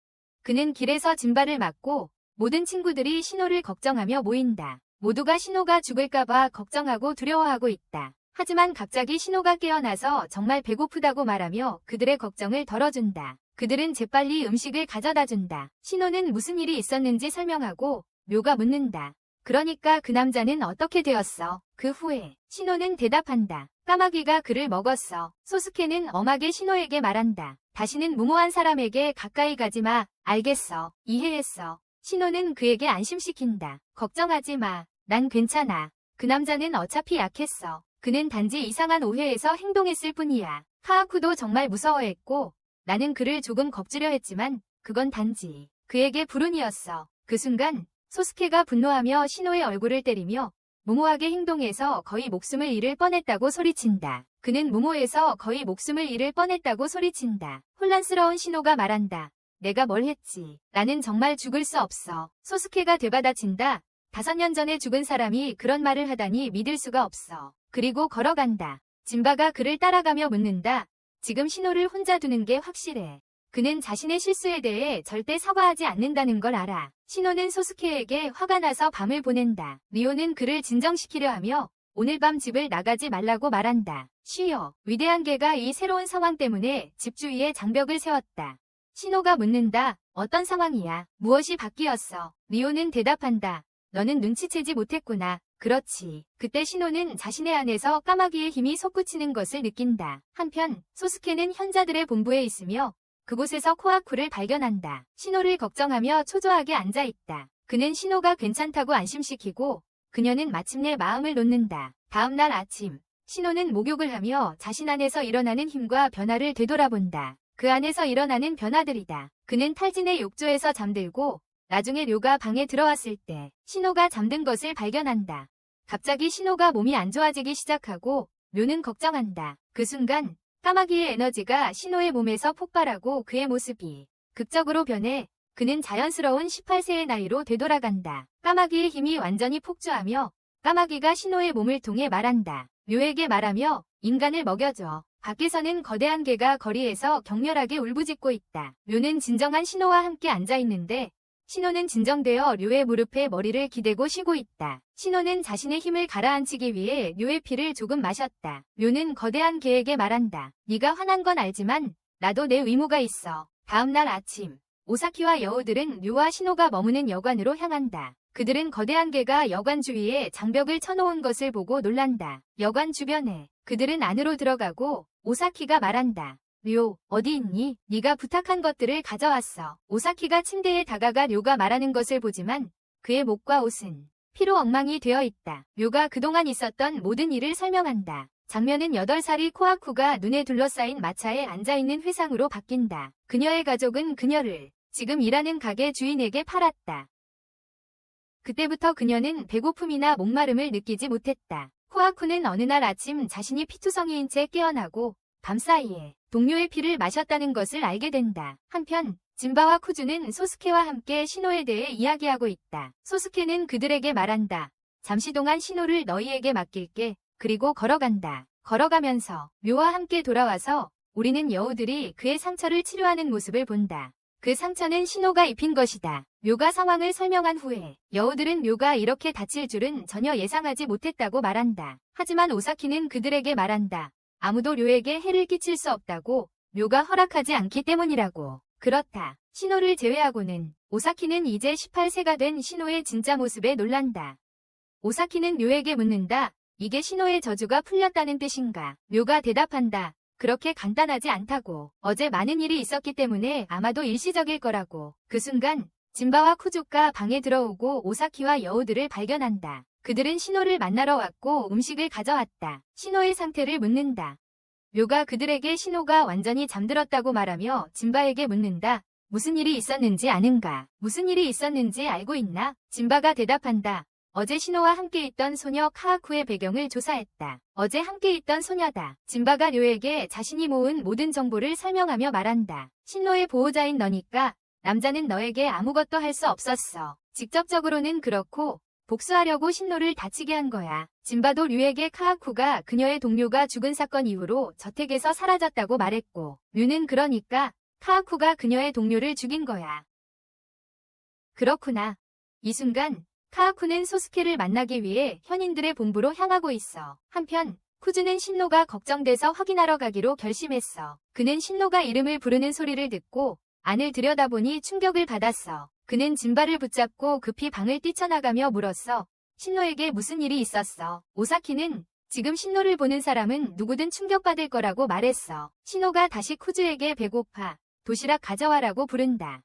그는 길에서 진바를 막고 모든 친구들이 신호를 걱정하며 모인다. 모두가 신호가 죽을까봐 걱정하고 두려워하고 있다. 하지만 갑자기 신호가 깨어나서 정말 배고프다고 말하며 그들의 걱정을 덜어준다. 그들은 재빨리 음식을 가져다 준다. 신호는 무슨 일이 있었는지 설명하고 료가 묻는다. 그러니까 그 남자는 어떻게 되었어? 그 후에 신호는 대답한다. 까마귀가 그를 먹었어. 소스케는 엄하게 신호에게 말한다. 다시는 무모한 사람에게 가까이 가지 마. 알겠어. 이해했어. 신호는 그에게 안심시킨다. 걱정하지 마. 난 괜찮아. 그 남자는 어차피 약했어. 그는 단지 이상한 오해에서 행동했을 뿐이야. 카하쿠도 정말 무서워했고 나는 그를 조금 겁주려 했지만 그건 단지 그에게 불운이었어. 그 순간 소스케가 분노하며 신호의 얼굴을 때리며 무모하게 행동해서 거의 목숨을 잃을 뻔했다고 소리친다. 그는 무모해서 거의 목숨을 잃을 뻔했다고 소리친다. 혼란스러운 신호가 말한다. 내가 뭘 했지? 나는 정말 죽을 수 없어. 소스케가 되받아친다. 5년 전에 죽은 사람이 그런 말을 하다니 믿을 수가 없어. 그리고 걸어간다. 진바가 그를 따라가며 묻는다. 지금 신호를 혼자 두는 게 확실해. 그는 자신의 실수에 대해 절대 사과하지 않는다는 걸 알아. 신호는 소스케에게 화가 나서 밤을 보낸다. 리오는 그를 진정시키려 하며 오늘 밤 집을 나가지 말라고 말한다. 쉬어. 위대한 개가 이 새로운 상황 때문에 집 주위에 장벽을 세웠다. 신호가 묻는다. 어떤 상황이야? 무엇이 바뀌었어? 리오는 대답한다. 너는 눈치채지 못했구나. 그렇지. 그때 신호는 자신의 안에서 까마귀의 힘이 솟구치는 것을 느낀다. 한편 소스케는 현자들의 본부에 있으며 그곳에서 코아쿠를 발견한다. 신호를 걱정하며 초조하게 앉아있다. 그는 신호가 괜찮다고 안심시키고 그녀는 마침내 마음을 놓는다. 다음 날 아침 신호는 목욕을 하며 자신 안에서 일어나는 힘과 변화를 되돌아본다. 그 안에서 일어나는 변화들이다. 그는 탈진의 욕조에서 잠들고 나중에 료가 방에 들어왔을 때 신호가 잠든 것을 발견한다. 갑자기 신호가 몸이 안 좋아지기 시작하고 료는 걱정한다. 그 순간 까마귀의 에너지가 신호의 몸에서 폭발하고 그의 모습이 극적으로 변해 그는 자연스러운 18세의 나이로 되돌아간다. 까마귀의 힘이 완전히 폭주하며 까마귀가 신호의 몸을 통해 말한다. 료에게 말하며 인간을 먹여줘. 밖에서는 거대한 개가 거리에서 격렬하게 울부짖고 있다. 료는 진정한 신호와 함께 앉아있는데 신호는 진정되어 료의 무릎에 머리를 기대고 쉬고 있다. 신호는 자신의 힘을 가라앉히기 위해 료의 피를 조금 마셨다. 료는 거대한 개에게 말한다. 네가 화난 건 알지만 나도 내 의무가 있어. 다음 날 아침 오사키와 여우들은 료와 신호가 머무는 여관으로 향한다. 그들은 거대한 개가 여관 주위에 장벽을 쳐놓은 것을 보고 놀란다. 여관 주변에 그들은 안으로 들어가고 오사키가 말한다. 료, 어디 있니? 네가 부탁한 것들을 가져왔어. 오사키가 침대에 다가가 료가 말하는 것을 보지만 그의 목과 옷은 피로 엉망이 되어 있다. 료가 그동안 있었던 모든 일을 설명한다. 장면은 8살이 코아쿠가 눈에 둘러싸인 마차에 앉아있는 회상으로 바뀐다. 그녀의 가족은 그녀를 지금 일하는 가게 주인에게 팔았다. 그때부터 그녀는 배고픔이나 목마름을 느끼지 못했다. 코아쿠는 어느 날 아침 자신이 피투성이인 채 깨어나고 밤사이에 동료의 피를 마셨다는 것을 알게 된다. 한편 진바와 쿠주는 소스케와 함께 신호에 대해 이야기하고 있다. 소스케는 그들에게 말한다. 잠시 동안 신호를 너희에게 맡길게. 그리고 걸어간다. 걸어가면서 묘와 함께 돌아와서 우리는 여우들이 그의 상처를 치료하는 모습을 본다. 그 상처는 신호가 입힌 것이다. 묘가 상황을 설명한 후에 여우들은 묘가 이렇게 다칠 줄은 전혀 예상하지 못했다고 말한다. 하지만 오사키는 그들에게 말한다. 아무도 료에게 해를 끼칠 수 없다고, 묘가 허락하지 않기 때문이라고. 그렇다. 신호를 제외하고는 오사키는 이제 18세가 된 신호의 진짜 모습에 놀란다. 오사키는 묘에게 묻는다. 이게 신호의 저주가 풀렸다는 뜻인가? 묘가 대답한다. 그렇게 간단하지 않다고. 어제 많은 일이 있었기 때문에 아마도 일시적일 거라고. 그 순간 진바와 쿠조가 방에 들어오고 오사키와 여우들을 발견한다. 그들은 신호를 만나러 왔고 음식을 가져왔다. 신호의 상태를 묻는다. 묘가 그들에게 신호가 완전히 잠들었다고 말하며 진바에게 묻는다. 무슨 일이 있었는지 아는가? 무슨 일이 있었는지 알고 있나? 진바가 대답한다. 어제 신호와 함께 있던 소녀 카하쿠의 배경을 조사했다. 어제 함께 있던 소녀다. 진바가 료에게 자신이 모은 모든 정보를 설명하며 말한다. 신호의 보호자인 너니까 남자는 너에게 아무것도 할 수 없었어. 직접적으로는 그렇고 복수하려고 신호를 다치게 한 거야. 진바도 류에게 카하쿠가 그녀의 동료가 죽은 사건 이후로 저택에서 사라졌다고 말했고, 류는 그러니까 카하쿠가 그녀의 동료를 죽인 거야. 그렇구나. 이 순간 카하쿠는 소스케를 만나기 위해 현인들의 본부로 향하고 있어. 한편 쿠즈는 신노가 걱정돼서 확인하러 가기로 결심했어. 그는 신노가 이름을 부르는 소리를 듣고 안을 들여다보니 충격을 받았어. 그는 진바를 붙잡고 급히 방을 뛰쳐나가며 물었어. 신노에게 무슨 일이 있었어? 오사키는 지금 신노를 보는 사람은 누구든 충격받을 거라고 말했어. 신노가 다시 쿠즈에게 배고파 도시락 가져와라고 부른다.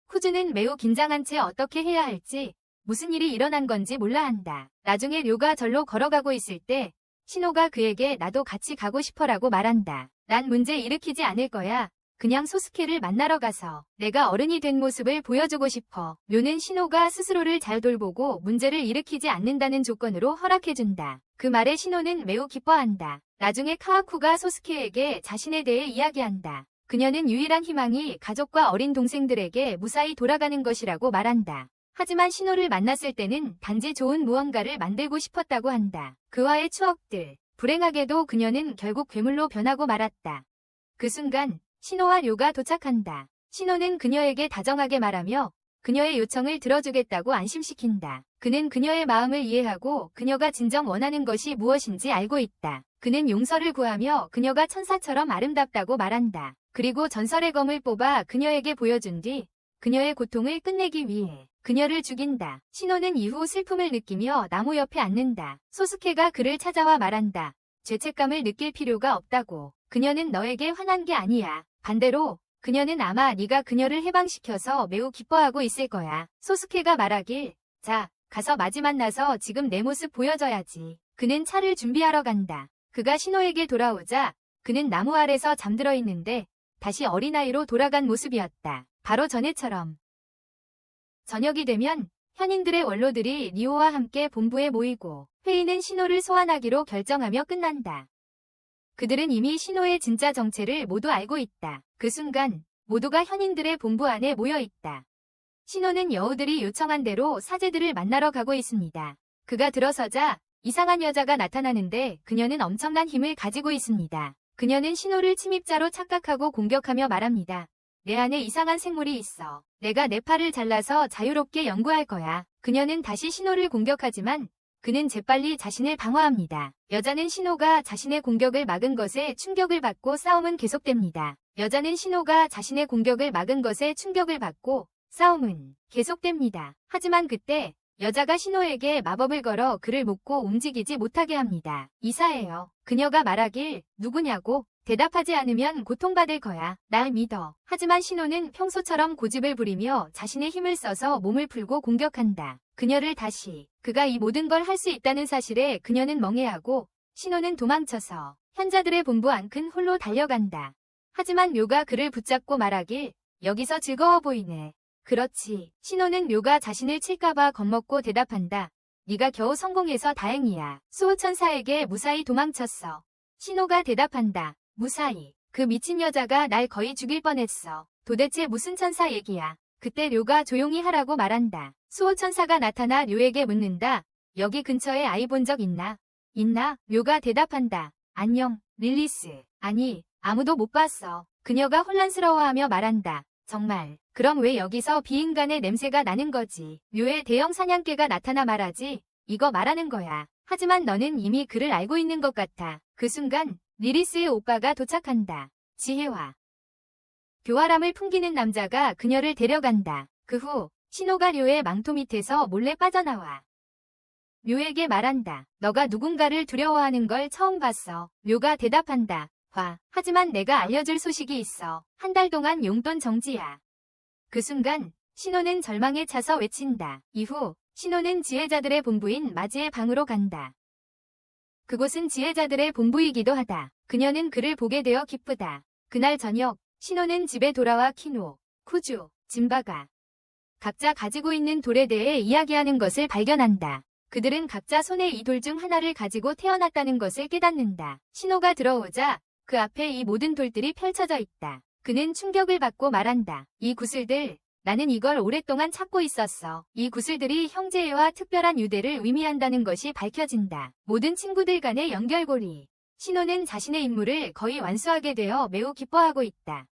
쿠즈는 매우 긴장한 채 어떻게 해야 할지, 무슨 일이 일어난 건지 몰라 한다. 나중에 료가 절로 걸어가고 있을 때 신호가 그에게 나도 같이 가고 싶어라고 말한다. 난 문제 일으키지 않을 거야. 그냥 소스케를 만나러 가서 내가 어른이 된 모습을 보여주고 싶어. 료는 신호가 스스로를 잘 돌보고 문제를 일으키지 않는다는 조건으로 허락해준다. 그 말에 신호는 매우 기뻐한다. 나중에 카하쿠가 소스케에게 자신에 대해 이야기한다. 그녀는 유일한 희망이 가족과 어린 동생들에게 무사히 돌아가는 것이라고 말한다. 하지만 신호를 만났을 때는 단지 좋은 무언가를 만들고 싶었다고 한다. 그와의 추억들. 불행하게도 그녀는 결국 괴물로 변하고 말았다. 그 순간 신호와 료가 도착한다. 신호는 그녀에게 다정하게 말하며 그녀의 요청을 들어주겠다고 안심시킨다. 그는 그녀의 마음을 이해하고 그녀가 진정 원하는 것이 무엇인지 알고 있다. 그는 용서를 구하며 그녀가 천사처럼 아름답다고 말한다. 그리고 전설의 검을 뽑아 그녀에게 보여준 뒤 그녀의 고통을 끝내기 위해 그녀를 죽인다. 신호는 이후 슬픔을 느끼며 나무 옆에 앉는다. 소스케가 그를 찾아와 말한다. 죄책감을 느낄 필요가 없다고. 그녀는 너에게 화난 게 아니야. 반대로 그녀는 아마 네가 그녀를 해방시켜서 매우 기뻐하고 있을 거야. 소스케가 말하길, 자, 가서 마지 만나서 지금 내 모습 보여줘야지. 그는 차를 준비하러 간다. 그가 신호에게 돌아오자 그는 나무 아래서 잠들어 있는데 다시 어린아이로 돌아간 모습이었다. 바로 전에처럼. 저녁이 되면 현인들의 원로들이 리오와 함께 본부에 모이고 회의는 신호를 소환하기로 결정하며 끝난다. 그들은 이미 신호의 진짜 정체를 모두 알고 있다. 그 순간 모두가 현인들의 본부 안에 모여 있다. 신호는 여우들이 요청한 대로 사제들을 만나러 가고 있습니다. 그가 들어서자 이상한 여자가 나타나는데 그녀는 엄청난 힘을 가지고 있습니다. 그녀는 신호를 침입자로 착각하고 공격하며 말합니다. 내 안에 이상한 생물이 있어. 내가 내 팔을 잘라서 자유롭게 연구할 거야. 그녀는 다시 신호를 공격하지만 그는 재빨리 자신을 방어합니다. 여자는 신호가 자신의 공격을 막은 것에 충격을 받고 싸움은 계속됩니다. 여자는 신호가 자신의 공격을 막은 것에 충격을 받고 싸움은 계속됩니다. 하지만 그때 여자가 신호에게 마법을 걸어 그를 묶고 움직이지 못하게 합니다. 이사예요. 그녀가 말하길 누구냐고 대답하지 않으면 고통받을 거야. 날 믿어. 하지만 신호는 평소처럼 고집을 부리며 자신의 힘을 써서 몸을 풀고 공격한다. 그녀를 다시. 그가 이 모든 걸 할 수 있다는 사실에 그녀는 멍해하고 신호는 도망쳐서 현자들의 본부 안근 홀로 달려간다. 하지만 묘가 그를 붙잡고 말하길 여기서 즐거워 보이네. 그렇지. 신호는 묘가 자신을 칠까봐 겁먹고 대답한다. 네가 겨우 성공해서 다행이야. 수호천사에게 무사히 도망쳤어. 신호가 대답한다. 무사히. 그 미친 여자가 날 거의 죽일 뻔했어. 도대체 무슨 천사 얘기야. 그때 료가 조용히 하라고 말한다. 수호천사가 나타나 료에게 묻는다. 여기 근처에 아이 본 적 있나? 있나? 묘가 대답한다. 안녕, 릴리스. 아니, 아무도 못 봤어. 그녀가 혼란스러워하며 말한다. 정말. 그럼 왜 여기서 비인간의 냄새가 나는 거지? 묘의 대형 사냥개가 나타나 말하지. 이거 말하는 거야. 하지만 너는 이미 그를 알고 있는 것 같아. 그 순간 릴리스의 오빠가 도착한다. 지혜와 교활함을 풍기는 남자가 그녀를 데려간다. 그 후 신호가 료의 망토 밑에서 몰래 빠져나와 묘에게 말한다. 너가 누군가를 두려워하는 걸 처음 봤어. 묘가 대답한다. 하지만 내가 알려줄 소식이 있어. 한 달 동안 용돈 정지야. 그 순간 신호는 절망에 차서 외친다. 이후 신호는 지혜자들의 본부인 마지의 방으로 간다. 그곳은 지혜자들의 본부이기도 하다. 그녀는 그를 보게 되어 기쁘다. 그날 저녁 신호는 집에 돌아와 키노, 쿠주, 짐바가 각자 가지고 있는 돌에 대해 이야기하는 것을 발견한다. 그들은 각자 손에 이 돌 중 하나를 가지고 태어났다는 것을 깨닫는다. 신호가 들어오자 그 앞에 이 모든 돌들이 펼쳐져 있다. 그는 충격을 받고 말한다. 이 구슬들, 나는 이걸 오랫동안 찾고 있었어. 이 구슬들이 형제애와 특별한 유대를 의미한다는 것이 밝혀진다. 모든 친구들 간의 연결고리. 신호는 자신의 임무를 거의 완수하게 되어 매우 기뻐하고 있다.